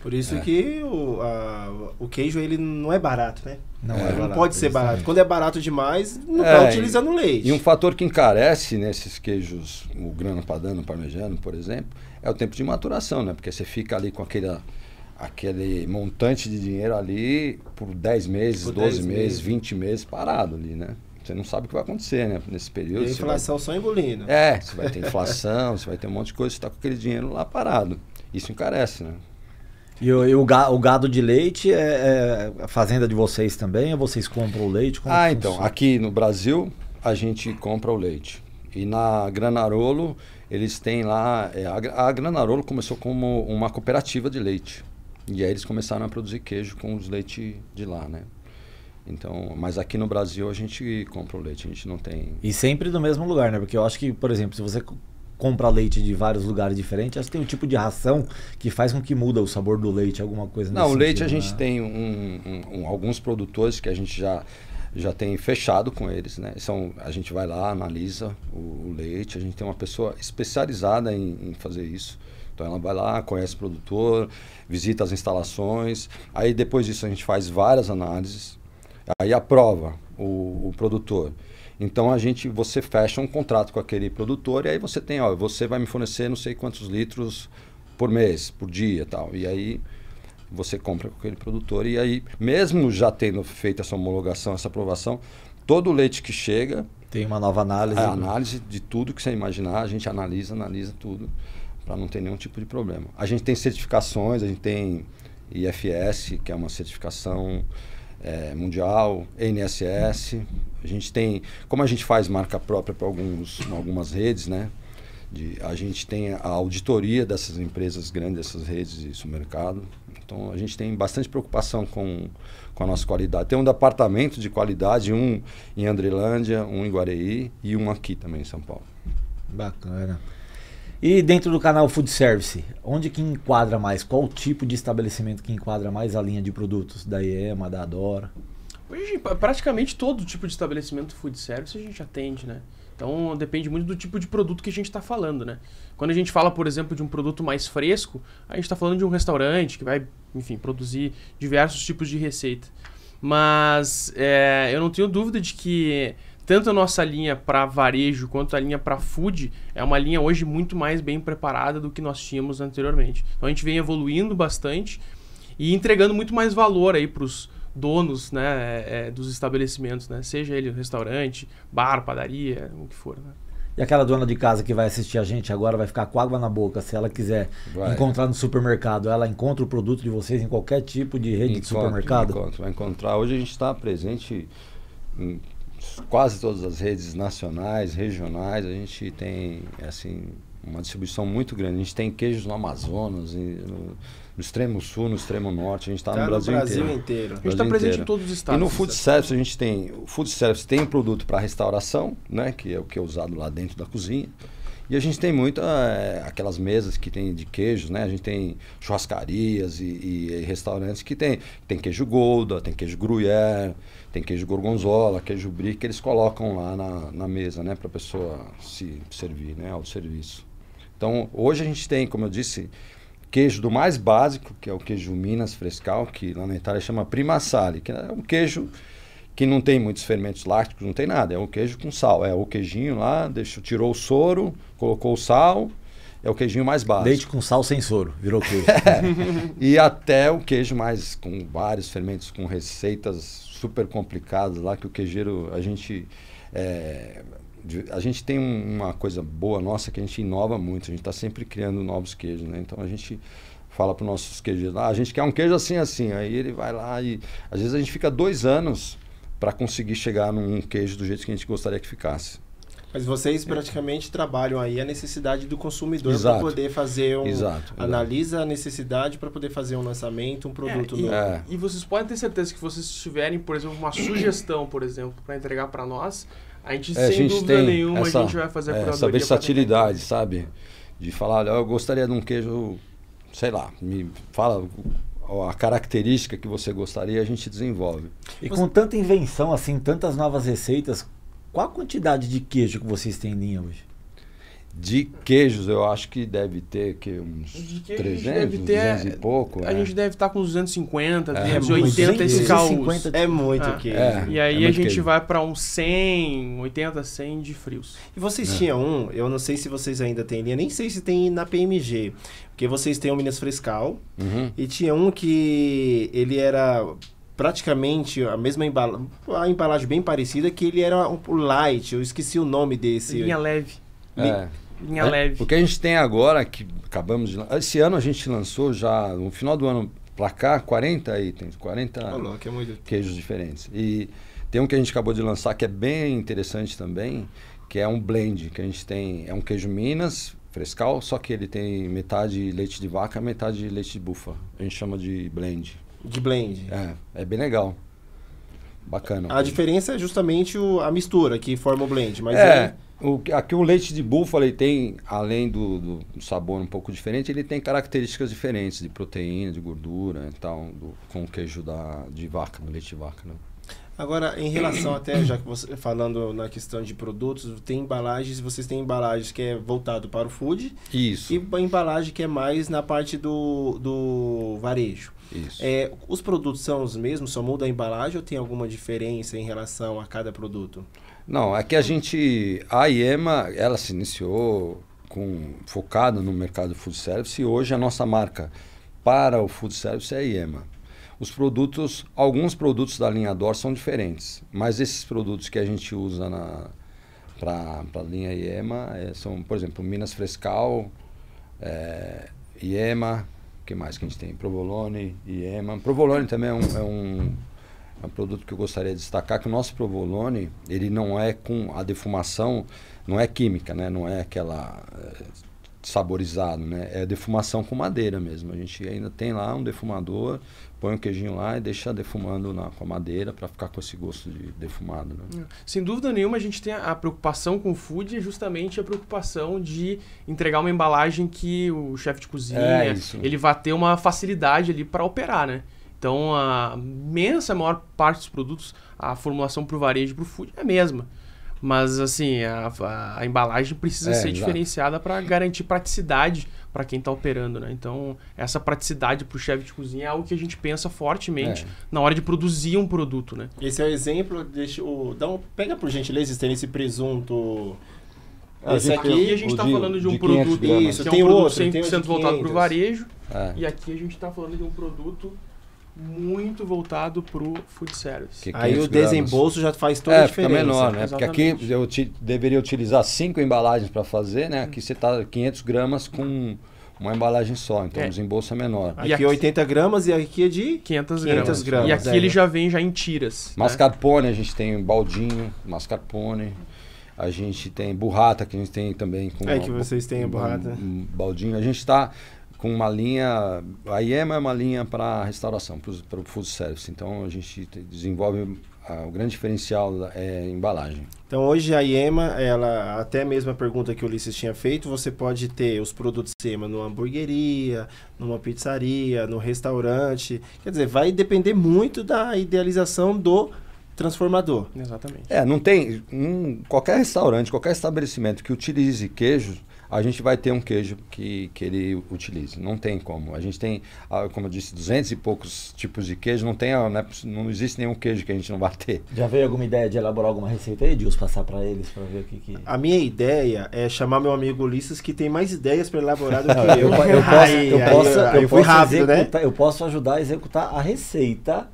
Por isso que o queijo ele não é barato, né? Não pode ser barato. Quando é barato demais, não está utilizando leite. E um fator que encarece nesses queijos, o grana padano, o parmegiano, por exemplo, é o tempo de maturação, né? Porque você fica ali com aquele montante de dinheiro ali por 10 meses, 12 meses, 20 meses parado ali, né? Você não sabe o que vai acontecer, né? Nesse período. E a inflação só engolindo. Você vai ter inflação, você vai ter um monte de coisa, você está com aquele dinheiro lá parado. Isso encarece, né? E o gado de leite é a fazenda de vocês também? Ou vocês compram o leite? Então, aqui no Brasil a gente compra o leite. E na Granarolo, eles têm lá... a Granarolo começou como uma cooperativa de leite. E aí eles começaram a produzir queijo com os leite de lá, né? Então, mas aqui no Brasil a gente compra o leite, a gente não tem... E sempre do mesmo lugar, né? Porque eu acho que, por exemplo, se você compra leite de vários lugares diferentes, acho que tem um tipo de ração que faz com que muda o sabor do leite, alguma coisa nesse Não, o leite sentido, a gente né? tem alguns produtores que a gente já tem fechado com eles, né? A gente vai lá, analisa o leite, a gente tem uma pessoa especializada em fazer isso. Então ela vai lá, conhece o produtor, visita as instalações, aí depois disso a gente faz várias análises, aí aprova o produtor. Então você fecha um contrato com aquele produtor e aí você tem, você vai me fornecer não sei quantos litros por mês, por dia, tal. E aí você compra com aquele produtor e aí mesmo já tendo feito essa homologação, essa aprovação, todo o leite que chega Tem uma nova análise. a análise de tudo que você imaginar, a gente analisa tudo para não ter nenhum tipo de problema. A gente tem certificações, a gente tem IFS, que é uma certificação mundial, NSS. A gente tem, como a gente faz marca própria para algumas redes, né? A gente tem a auditoria dessas empresas grandes, dessas redes de supermercado. Então a gente tem bastante preocupação com a nossa qualidade. Tem um departamento de qualidade, um em Andrelândia, um em Guareí e um aqui também em São Paulo. Bacana. E dentro do canal Food Service, onde que enquadra mais? Qual o tipo de estabelecimento que enquadra mais a linha de produtos da IEMA, da Adora? Hoje, praticamente todo tipo de estabelecimento food service a gente atende, né? Então, depende muito do tipo de produto que a gente está falando, né? Quando a gente fala, por exemplo, de um produto mais fresco, a gente está falando de um restaurante que vai, enfim, produzir diversos tipos de receita. Mas eu não tenho dúvida de que tanto a nossa linha para varejo quanto a linha para food é uma linha hoje muito mais bem preparada do que nós tínhamos anteriormente. Então a gente vem evoluindo bastante e entregando muito mais valor aí para os donos, né, dos estabelecimentos, né? Seja ele restaurante, bar, padaria, o que for, né? E aquela dona de casa que vai assistir a gente agora vai ficar com água na boca. Se ela quiser encontrar no supermercado, ela encontra o produto de vocês em qualquer tipo de rede de supermercado? Vai encontrar. Hoje a gente está presente em quase todas as redes nacionais, regionais. A gente tem assim uma distribuição muito grande. A gente tem queijos no Amazonas, no extremo sul, no extremo norte. A gente está no Brasil inteiro. A gente está presente em todos os estados. E no food service o food service tem um produto para restauração, né, que é o que é usado lá dentro da cozinha. E a gente tem aquelas mesas que tem de queijos, né? A gente tem churrascarias e restaurantes que tem queijo Gouda, tem queijo Gruyère, tem queijo Gorgonzola, queijo Brie, que eles colocam lá na mesa, né? Para a pessoa se servir, né? Ao serviço. Então, hoje a gente tem, como eu disse, queijo do mais básico, que é o queijo Minas Frescal, que lá na Itália chama Prima Sale, que é um queijo que não tem muitos fermentos lácticos, não tem nada, é um queijo com sal, é o queijinho lá, tirou o soro, colocou o sal, é o queijinho mais básico. Leite com sal sem soro, virou queijo. E até o queijo mais com vários fermentos, com receitas super complicadas lá, que o queijeiro, a gente tem uma coisa boa nossa que a gente inova muito, a gente está sempre criando novos queijos, né? Então a gente fala para os nossos queijeiros, a gente quer um queijo assim, assim, aí ele vai lá e às vezes a gente fica 2 anos para conseguir chegar num queijo do jeito que a gente gostaria que ficasse. Mas vocês praticamente trabalham aí a necessidade do consumidor para poder fazer analisa a necessidade para poder fazer um lançamento, um produto novo. E vocês podem ter certeza que vocês tiverem, por exemplo, uma sugestão, por exemplo, para entregar para nós, a gente sem dúvida nenhuma a gente vai fazer a curadoria. Essa versatilidade, sabe? De falar, olha, eu gostaria de um queijo, sei lá, me fala a característica que você gostaria, a gente desenvolve. E com tanta invenção, assim, tantas novas receitas, qual a quantidade de queijo que vocês têm em linha hoje? De queijos, eu acho que deve ter uns 300, 200 e pouco. A gente deve estar com 250, 280 esse caos. É muito queijo. E aí a gente vai para uns 100, 80, 100 de frios. E vocês tinham eu não sei se vocês ainda têm linha, nem sei se tem na PMG, porque vocês têm o Minas Frescal, e tinha um que ele era praticamente a mesma embalagem bem parecida, que ele era o light, eu esqueci o nome desse. Linha leve. Linha leve. O que a gente tem agora, que acabamos de lançar, esse ano a gente lançou já, no final do ano pra cá, 40 itens, 40 queijos diferentes. E tem um que a gente acabou de lançar que é bem interessante também, que é um blend, que a gente tem, é um queijo Minas Frescal, só que ele tem metade leite de vaca, metade leite de búfala. A gente chama de blend. De blend. É bem legal. bacana. A diferença é justamente a mistura que forma o blend, mas aqui o leite de búfala, ele tem, além do sabor um pouco diferente, ele tem características diferentes de proteína, de gordura e tal, com o queijo de vaca, do leite de vaca, né? Agora, em relação até, já que você falando na questão de produtos, tem embalagens, vocês têm embalagens que é voltado para o food. Isso. E a embalagem que é mais na parte do varejo. Isso. Os produtos são os mesmos, só muda a embalagem ou tem alguma diferença em relação a cada produto? Não, é que a IEMA, ela se iniciou focada no mercado food service e hoje a nossa marca para o food service é a IEMA. Alguns produtos da linha DOR são diferentes, mas esses produtos que a gente usa para a linha IEMA são, por exemplo, Minas Frescal, IEMA, o que mais que a gente tem? Provolone, IEMA. Provolone também é um produto que eu gostaria de destacar, que o nosso Provolone, ele não é com a defumação, não é química, né? Não é aquela saborizado, né? É defumação com madeira mesmo. A gente ainda tem lá um defumador, põe um queijinho lá e deixa defumando com a madeira para ficar com esse gosto de defumado, né? Sem dúvida nenhuma, a gente tem a preocupação com o food, é justamente a preocupação de entregar uma embalagem que o chefe de cozinha, ele vai ter uma facilidade ali para operar, né? Então, a maior parte dos produtos, a formulação para o varejo e para o food é a mesma. Mas, assim, a embalagem precisa ser diferenciada para garantir praticidade para quem está operando, né? Então, essa praticidade para o chefe de cozinha é algo que a gente pensa fortemente na hora de produzir um produto, né? Esse é o exemplo. Pega, por gentileza, esse presunto. Esse aqui a gente está falando de um produto que é um produto 100% voltado para o varejo. E aqui a gente está falando de um produto muito voltado para o food service. Aí o desembolso já faz toda a diferença. Fica menor, né? Porque aqui eu deveria utilizar 5 embalagens para fazer, né? Aqui você está 500 gramas com uma embalagem só, então o desembolso é menor. Aqui 80 gramas e aqui é de 500 gramas. E aqui ele já vem em tiras. Mascarpone, a gente tem baldinho, mascarpone. A gente tem burrata, que a gente tem também com... que vocês têm a burrata. Um baldinho. A gente está com uma linha... A IEMA é uma linha para restauração, para o food service. Então, a gente desenvolve... O grande diferencial é a embalagem. Então, hoje a IEMA, ela, até mesmo a pergunta que o Ulisses tinha feito, você pode ter os produtos IEMA numa hamburgueria, numa pizzaria, no restaurante. Quer dizer, vai depender muito da idealização do transformador. Exatamente. Não tem... qualquer restaurante, qualquer estabelecimento que utilize queijo, a gente vai ter um queijo que ele utilize. Não tem como. A gente tem, como eu disse, 200 e poucos tipos de queijo. Não existe nenhum queijo que a gente não vai ter. Já veio alguma ideia de elaborar alguma receita aí, Edilson, passar para eles, para ver o que... A minha ideia é chamar meu amigo Ulisses, que tem mais ideias para elaborar do que eu. Eu posso ajudar a executar a receita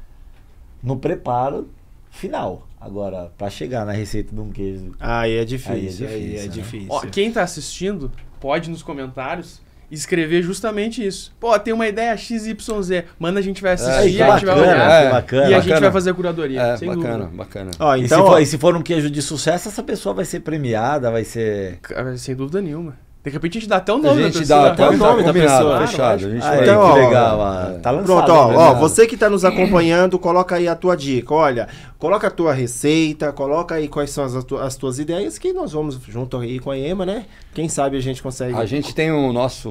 no preparo final. Agora, para chegar na receita de um queijo... Aí é difícil. Difícil. Ó, quem tá assistindo, pode nos comentários escrever justamente isso. Pô, tem uma ideia XYZ. Manda, a gente vai assistir, a gente vai olhar. E a gente vai fazer a curadoria. Sem dúvida. Bacana. E se for um queijo de sucesso, essa pessoa vai ser premiada, vai ser... Sem dúvida nenhuma. De repente a gente dá até o nome da pessoa. Dá até o nome da pessoa. Fechado. Então, que legal. Tá lançado. Pronto, você que está nos acompanhando, coloca aí a tua dica. Olha, coloca a tua receita, coloca aí quais são as tuas ideias, que nós vamos junto aí com a IEMA, né? Quem sabe a gente consegue... A gente tem nas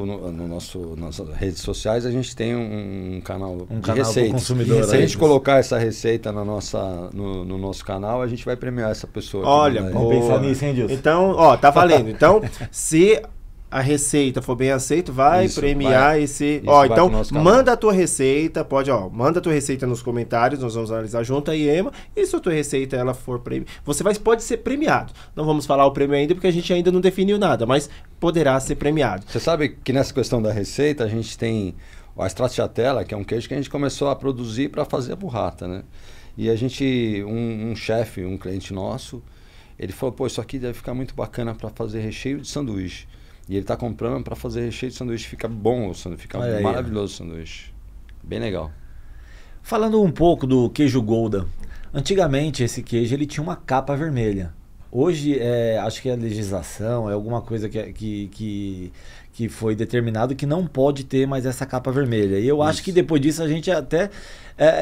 nossas redes sociais, a gente tem um canal de receitas. Se a gente colocar essa receita no nosso canal, a gente vai premiar essa pessoa. Olha, vamos pensar nisso, hein, Edilson? Então, tá valendo. Então, se a receita for bem aceita, vai premiar esse... Então, manda a tua receita, manda a tua receita nos comentários, nós vamos analisar junto a IEMA, e se a tua receita ela for premiada, pode ser premiado. Não vamos falar o prêmio ainda, porque a gente ainda não definiu nada, mas poderá ser premiado. Você sabe que nessa questão da receita, a gente tem a stracciatella, que é um queijo que a gente começou a produzir para fazer a burrata, né? E a gente, um chefe, um cliente nosso, ele falou, pô, isso aqui deve ficar muito bacana para fazer recheio de sanduíche. E ele está comprando para fazer recheio de sanduíche. Fica bom o sanduíche, fica maravilhoso o sanduíche. Bem legal. Falando um pouco do queijo Gouda. Antigamente esse queijo ele tinha uma capa vermelha. Hoje, acho que é legislação, é alguma coisa que foi determinado que não pode ter mais essa capa vermelha. E eu acho que depois disso a gente até...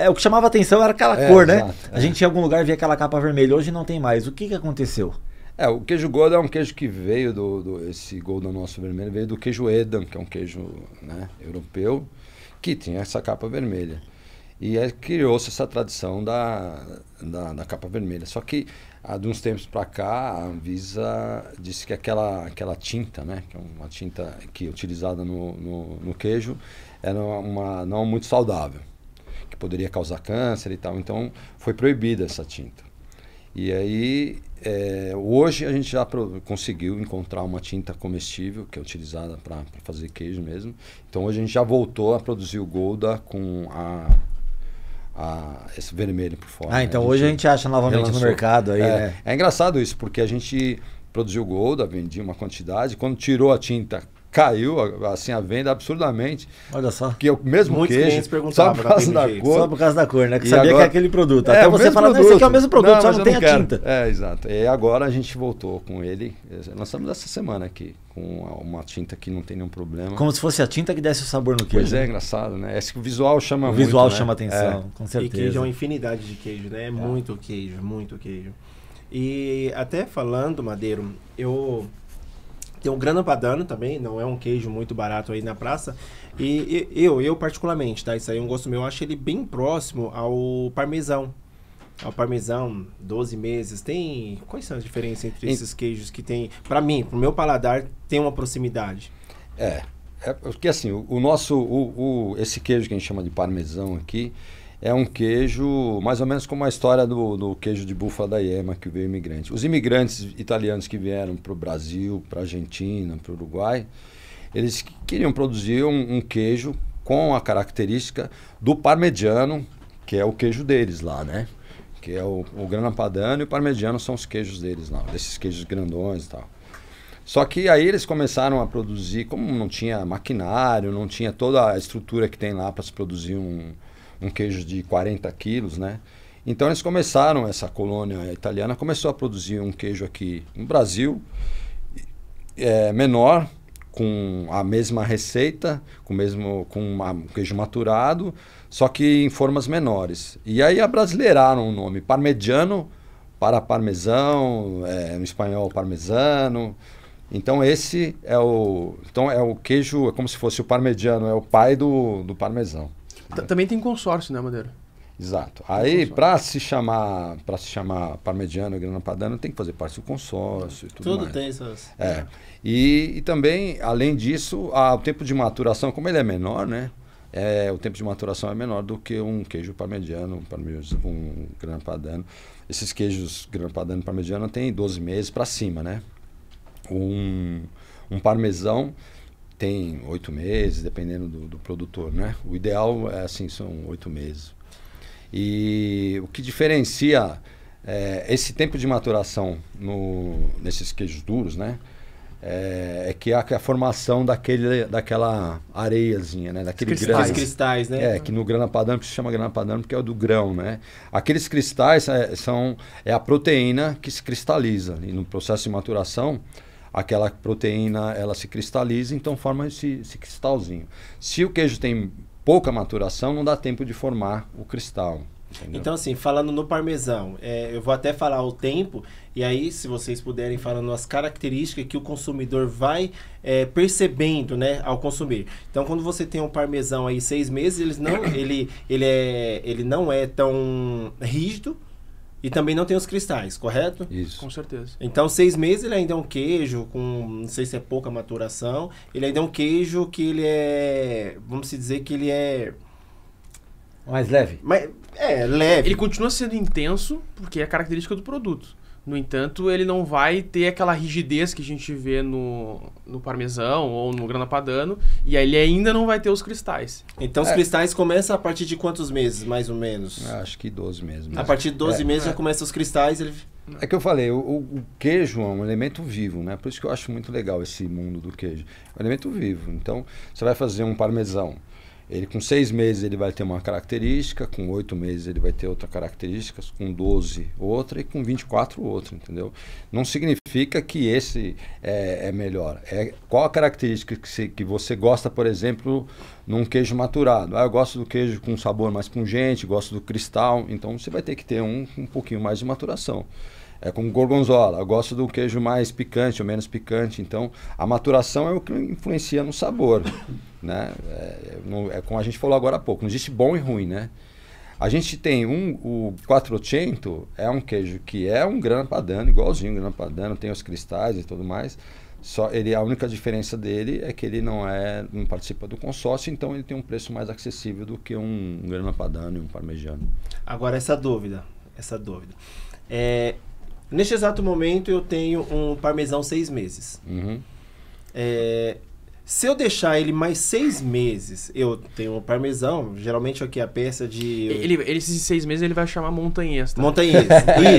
o que chamava atenção era aquela cor, né? A gente em algum lugar via aquela capa vermelha. Hoje não tem mais. O que aconteceu? O queijo Gouda é um queijo que veio esse Gouda nosso vermelho, veio do queijo Edam, que é um queijo, né, europeu, que tinha essa capa vermelha. E criou-se essa tradição da capa vermelha. Só que, de uns tempos para cá, a Anvisa disse que aquela tinta, né, que é uma tinta que é utilizada no queijo, era não muito saudável, que poderia causar câncer e tal. Então, foi proibida essa tinta. E aí, hoje a gente já conseguiu encontrar uma tinta comestível, que é utilizada para fazer queijo mesmo. Então, hoje a gente já voltou a produzir o Gouda com esse vermelho por fora. Então hoje a gente acha novamente no mercado aí, né? É engraçado isso, porque a gente produziu Gouda, vendia uma quantidade, quando tirou a tinta, caiu assim a venda absurdamente. Olha só. Que é o mesmo Muitos queijo, clientes perguntavam só por causa da cor. Só por causa da cor, né? Que E sabia agora... que é aquele produto. Até você falar, produto. Esse aqui é o mesmo produto, só mas não tem a quero. tinta. Exato. E agora a gente voltou com ele. Lançamos essa semana aqui, com uma tinta que não tem nenhum problema. Como se fosse a tinta que desse o sabor no queijo. Pois é, engraçado, né? Esse que o visual chama muito, O visual né? chama atenção, com certeza. E queijo é uma infinidade de queijo, né? Muito queijo, muito queijo. E até falando, Madeiro, tem o grana padano também, não é um queijo muito barato aí na praça. E eu particularmente, tá? Isso aí é um gosto meu, eu acho ele bem próximo ao parmesão. Ao parmesão, 12 meses. Quais são as diferenças entre esses queijos que tem? Pra mim, pro meu paladar, tem uma proximidade. Porque assim, esse queijo que a gente chama de parmesão aqui, é um queijo mais ou menos como a história do queijo de búfala da Iema, que veio imigrante. Os imigrantes italianos que vieram para o Brasil, para a Argentina, para o Uruguai, eles queriam produzir um queijo com a característica do parmegiano, que é o queijo deles lá, né? Que é o grana padano e o parmegiano são os queijos deles lá, desses queijos grandões e tal. Só que aí eles começaram a produzir, como não tinha maquinário, não tinha toda a estrutura que tem lá para se produzir um queijo de 40 quilos, né? Então eles começaram, essa colônia italiana começou a produzir um queijo aqui no Brasil, menor, com a mesma receita, com um queijo maturado, só que em formas menores. E aí abrasileiraram o nome, parmegiano para parmesão, no espanhol parmesano. Então esse é o queijo, é como se fosse o parmegiano, é o pai do parmesão. Também tem consórcio, né, Madeiro? Exato. Aí, para se chamar parmegiano e grana padano, tem que fazer parte do consórcio e tudo mais. Tem essas... E também, além disso, o tempo de maturação, como ele é menor, né? O tempo de maturação é menor do que um queijo parmegiano, um grana padano. Esses queijos grana padano e parmegiano tem 12 meses para cima, né? Um parmesão tem 8 meses, dependendo do produtor, né? O ideal são 8 meses. E o que diferencia esse tempo de maturação nesses queijos duros, né? É que a formação daquela areiazinha, né? Daqueles cristais, né? Que no grana padano se chama grana padano porque é o do grão, né? Aqueles cristais é a proteína que se cristaliza. E no processo de maturação, aquela proteína ela se cristaliza, então forma esse cristalzinho. Se o queijo tem pouca maturação, não dá tempo de formar o cristal. Entendeu? Então, assim, falando no parmesão, eu vou até falar o tempo, e aí, se vocês puderem falando as características que o consumidor vai percebendo, né, ao consumir. Então, quando você tem um parmesão aí 6 meses, ele não é tão rígido, e também não tem os cristais, correto? Isso. Com certeza. Então, 6 meses ele ainda é um queijo com, não sei se é pouca maturação, ele ainda é um queijo que ele vamos dizer que ele é... Mais leve? Leve. Ele continua sendo intenso, porque é característica do produto. No entanto, ele não vai ter aquela rigidez que a gente vê no parmesão ou no grana padano, e aí ele ainda não vai ter os cristais. Então os cristais começam a partir de quantos meses, mais ou menos? Acho que 12 meses. A partir de 12 meses já começam os cristais. É que eu falei, o queijo é um elemento vivo, né? Por isso que eu acho muito legal esse mundo do queijo. É um elemento vivo. Então, você vai fazer um parmesão Ele com 6 meses ele vai ter uma característica, com 8 meses ele vai ter outra característica, com 12 outra e com 24 outra, entendeu? Não significa que esse é melhor. Qual a característica que você gosta, por exemplo, num queijo maturado? Eu gosto do queijo com sabor mais pungente, gosto do cristal, então você vai ter que ter um pouquinho mais de maturação. É como gorgonzola, eu gosto do queijo mais picante ou menos picante, então a maturação é o que influencia no sabor, né? É como a gente falou agora há pouco, não existe bom e ruim, né? A gente tem o Quattrocento, é um queijo que é um Grana Padano, igualzinho Grana Padano, tem os cristais e tudo mais, só a única diferença dele é que ele não participa do consórcio, então ele tem um preço mais acessível do que um Grana Padano e um Parmegiano. Agora essa dúvida. Neste exato momento eu tenho um parmesão 6 meses. Uhum. Se eu deixar ele mais 6 meses, eu tenho um parmesão, geralmente aqui a peça de... Esses 6 meses ele vai chamar montanhês, tá? Montanhês.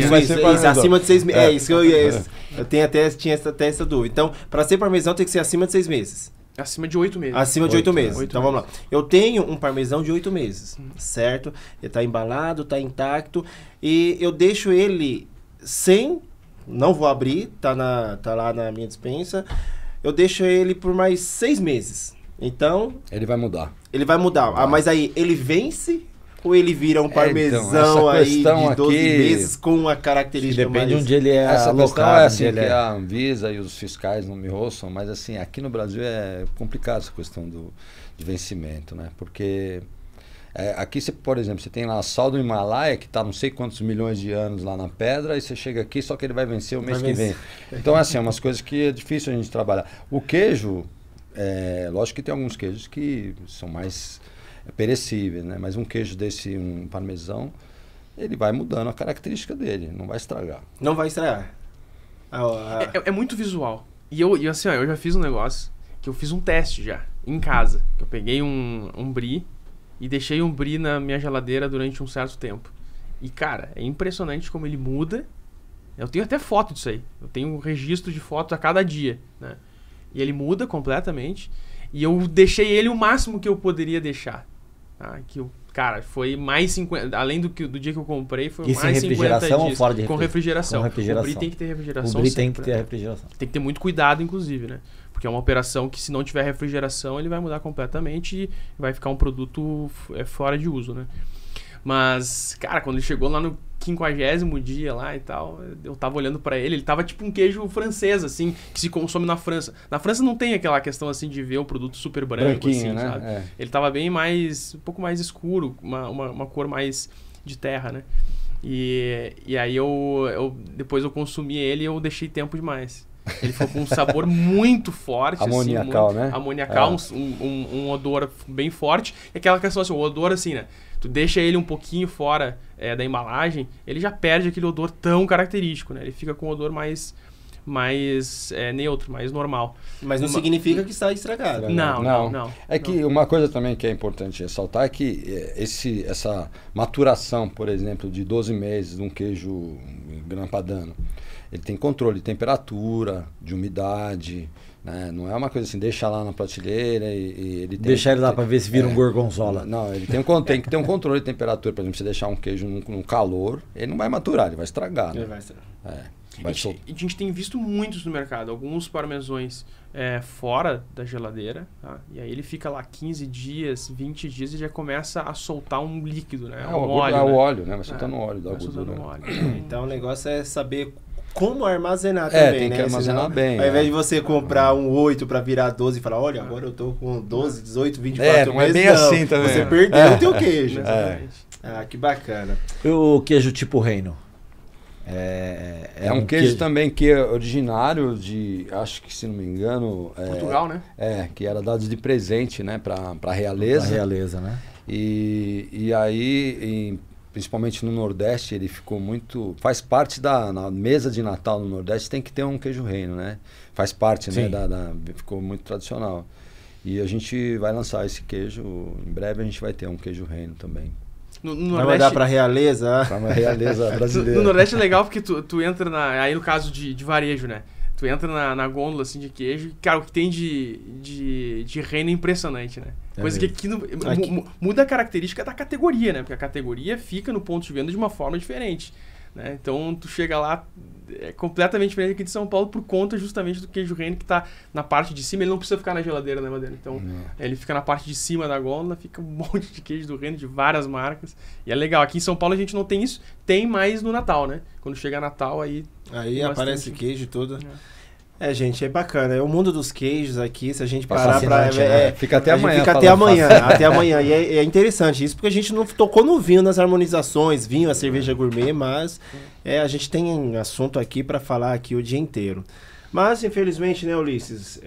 Isso, acima de 6 meses. É isso que eu tinha até essa dúvida. Então, para ser parmesão tem que ser acima de 6 meses. Acima de 8 meses. Acima de 8 meses. 8 então vamos lá. Eu tenho um parmesão de 8 meses, certo? Ele tá embalado, tá intacto. E eu deixo ele sem... Não vou abrir, tá lá na minha despensa. Eu deixo ele por mais 6 meses. Então... Ele vai mudar. Ele vai mudar. Mas aí, ele vence ou ele vira um parmesão aí de 12 meses com uma característica depende mais... onde ele é Essa alocado. questão é assim, que a Anvisa e os fiscais não me ouçam, mas assim, aqui no Brasil é complicado essa questão de vencimento, né? Porque aqui, por exemplo, você tem lá sal do Himalaia, que está não sei quantos milhões de anos lá na pedra, e você chega aqui, só que ele vai vencer o mês que vem. Então, assim, é umas coisas que é difícil a gente trabalhar. O queijo, lógico que tem alguns queijos que são mais perecíveis, né? Mas um queijo desse, um parmesão, ele vai mudando a característica dele, não vai estragar. Não vai estragar. É muito visual. E assim, ó, eu já fiz um negócio, que eu fiz um teste já, em casa. Que eu peguei um brie e deixei um brie na minha geladeira durante um certo tempo. E, cara, é impressionante como ele muda. Eu tenho até foto disso aí. Eu tenho um registro de fotos a cada dia, né? E ele muda completamente. E eu deixei ele o máximo que eu poderia deixar. Tá? Cara, foi mais 50... Além do dia que eu comprei, foi isso mais 50 dias. Isso em refrigeração ou fora de refrigeração? Com refrigeração. O brie tem que ter refrigeração. O brie tem que ter refrigeração. Tem que ter muito cuidado, inclusive, né? Porque é uma operação que, se não tiver refrigeração, ele vai mudar completamente e vai ficar um produto fora de uso, né? Mas, cara, quando ele chegou lá no 50º dia lá e tal, eu tava olhando pra ele tava tipo um queijo francês, assim, que se consome na França. Na França não tem aquela questão, assim, de ver o produto super branco, assim, né? sabe? Ele tava bem um pouco mais escuro, uma cor mais de terra, né? E aí depois eu consumi ele e eu deixei tempo demais. Ele ficou com um sabor muito forte. Amoniacal, assim, né? Amoniacal, um odor bem forte. E aquela questão assim, o odor assim, né? Tu deixa ele um pouquinho fora da embalagem, ele já perde aquele odor tão característico, né? Ele fica com um odor mais neutro, mais normal. Mas não significa que está estragado. Não. É que uma coisa também que é importante ressaltar é que essa maturação, por exemplo, de 12 meses de um queijo Grana Padano, ele tem controle de temperatura, de umidade, né? Não é uma coisa assim, deixa lá na prateleira e ele tem... Deixar ele lá para ver se vira um gorgonzola. Não, ele tem que ter um controle de temperatura. Por exemplo, se deixar um queijo no calor, ele não vai maturar, ele vai estragar. Né? Ele vai estragar. A gente tem visto muitos no mercado, alguns parmesões fora da geladeira, tá? E aí ele fica lá 15 dias, 20 dias e já começa a soltar um líquido, né? O óleo, né? Vai soltando o óleo da gordura. Então o negócio é saber como armazenar também, tem né? que armazenar bem. Ao invés de você comprar um 8 para virar 12 e falar, olha, agora eu tô com 12, 18, 24 não é bem assim também. Você perdeu o teu queijo. Que bacana. O queijo tipo reino? É um queijo também que é originário de, acho que se não me engano... Portugal, né? Que era dado de presente, né? Pra realeza. Pra realeza, né? E aí... Principalmente no Nordeste, ele ficou muito... Faz parte na mesa de Natal no Nordeste, tem que ter um queijo reino, né? Faz parte, né? Ficou muito tradicional. E a gente vai lançar esse queijo, em breve a gente vai ter um queijo reino também. No Nordeste, vai mandar pra realeza? Pra uma realeza brasileira. No Nordeste é legal porque tu entra aí no caso de varejo, né? Tu entra na gôndola assim, de queijo, cara, o que tem de reino é impressionante, né? Coisa que aqui, muda a característica da categoria, né? Porque a categoria fica no ponto de venda de uma forma diferente, né? Então tu chega lá, é completamente diferente aqui de São Paulo por conta justamente do queijo reino que tá na parte de cima. Ele não precisa ficar na geladeira, né, Madeira? Então ele fica na parte de cima da gôndola, fica um monte de queijo do reino de várias marcas. E é legal. Aqui em São Paulo a gente não tem isso, tem mais no Natal, né? Quando chega Natal aí aparece queijo e tudo. Gente, é bacana. É o mundo dos queijos aqui, se a gente parar pra... Fica até amanhã. Fica até amanhã, até amanhã. E é interessante isso, porque a gente não tocou no vinho, nas harmonizações, vinho, a cerveja gourmet, mas a gente tem assunto aqui pra falar aqui o dia inteiro. Mas, infelizmente, né, Ulisses,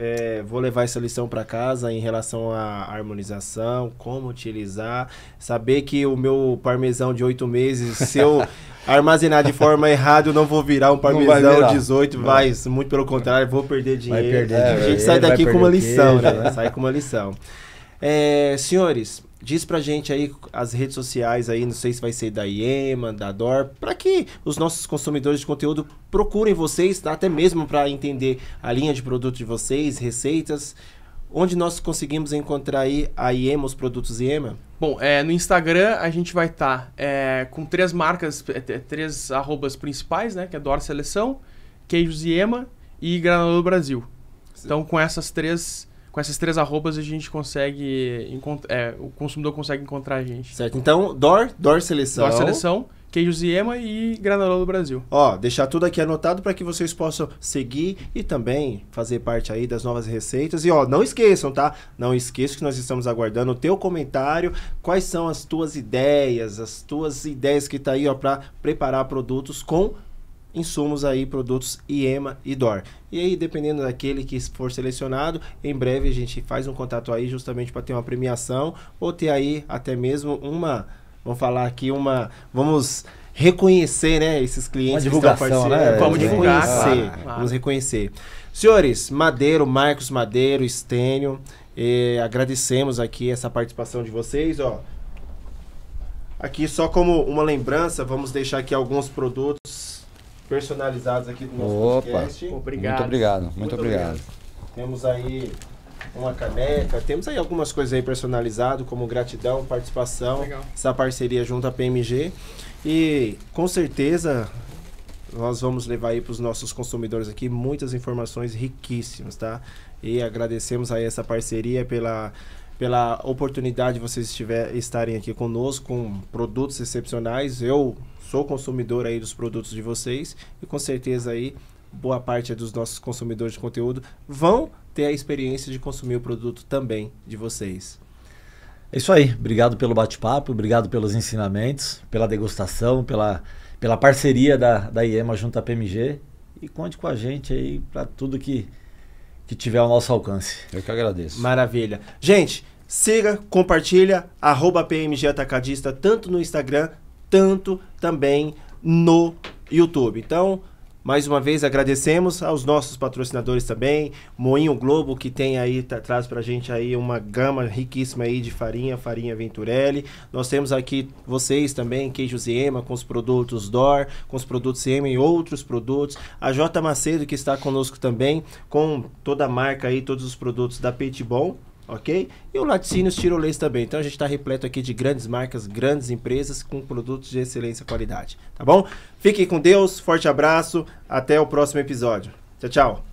vou levar essa lição para casa em relação à harmonização, como utilizar, saber que o meu parmesão de 8 meses, se eu armazenar de forma errada, eu não vou virar um parmesão 18, muito pelo contrário, vou perder dinheiro. A gente sai daqui com uma lição, né? Sai com uma lição. Senhores, diz pra gente aí as redes sociais aí, não sei se vai ser da IEMA, da DOR, para que os nossos consumidores de conteúdo procurem vocês, até mesmo para entender a linha de produto de vocês, receitas, onde nós conseguimos encontrar aí a IEMA, os produtos IEMA? Bom, no Instagram a gente vai estar com 3 marcas, 3 arrobas principais, né, que é DOR Seleção, Queijos IEMA e Granola Brasil. Então com essas três arrobas a gente consegue o consumidor consegue encontrar a gente. Certo, então DOR Seleção. DOR Seleção, Queijos IEMA e Granola Brasil. Deixar tudo aqui anotado para que vocês possam seguir e também fazer parte aí das novas receitas. E não esqueçam, tá? Não esqueçam que nós estamos aguardando o teu comentário. Quais são as tuas ideias que tá aí, para preparar produtos com insumos aí, produtos IEMA e DOR. E aí, dependendo daquele que for selecionado, em breve a gente faz um contato aí justamente para ter uma premiação ou ter aí até mesmo vamos reconhecer, né, esses clientes que estão parceiros, né? Vamos divulgar, vamos reconhecer. Senhores, Marcos Madeiro, Stênio, agradecemos aqui essa participação de vocês, Aqui só como uma lembrança, vamos deixar aqui alguns produtos personalizados aqui do nosso podcast. Muito obrigado. Temos aí uma caneca, temos aí algumas coisas aí personalizadas, como gratidão, participação, essa parceria junto à PMG. E com certeza nós vamos levar aí para os nossos consumidores aqui muitas informações riquíssimas, tá? E agradecemos aí essa parceria pela oportunidade de vocês estarem aqui conosco com produtos excepcionais. Eu sou consumidor aí dos produtos de vocês e com certeza aí boa parte dos nossos consumidores de conteúdo vão ter a experiência de consumir o produto também de vocês. É isso aí. Obrigado pelo bate-papo, obrigado pelos ensinamentos, pela degustação, pela parceria da IEMA junto à PMG. E conte com a gente aí para tudo que tiver ao nosso alcance. Eu que agradeço. Maravilha. Gente, siga, compartilha, @PMG Atacadista, tanto no Instagram, tanto também no YouTube. Então, mais uma vez agradecemos aos nossos patrocinadores também, Moinho Globo, que tem aí, traz pra gente aí uma gama riquíssima aí de farinha Venturelli. Nós temos aqui vocês também, Queijos IEMA, com os produtos DOR, com os produtos IEMA e outros produtos. A J Macedo, que está conosco também, com toda a marca aí, todos os produtos da Petit Bon. Ok? E o Laticínios Tirolês também. Então a gente está repleto aqui de grandes marcas, grandes empresas com produtos de excelência e qualidade. Tá bom? Fiquem com Deus, forte abraço, até o próximo episódio. Tchau, tchau.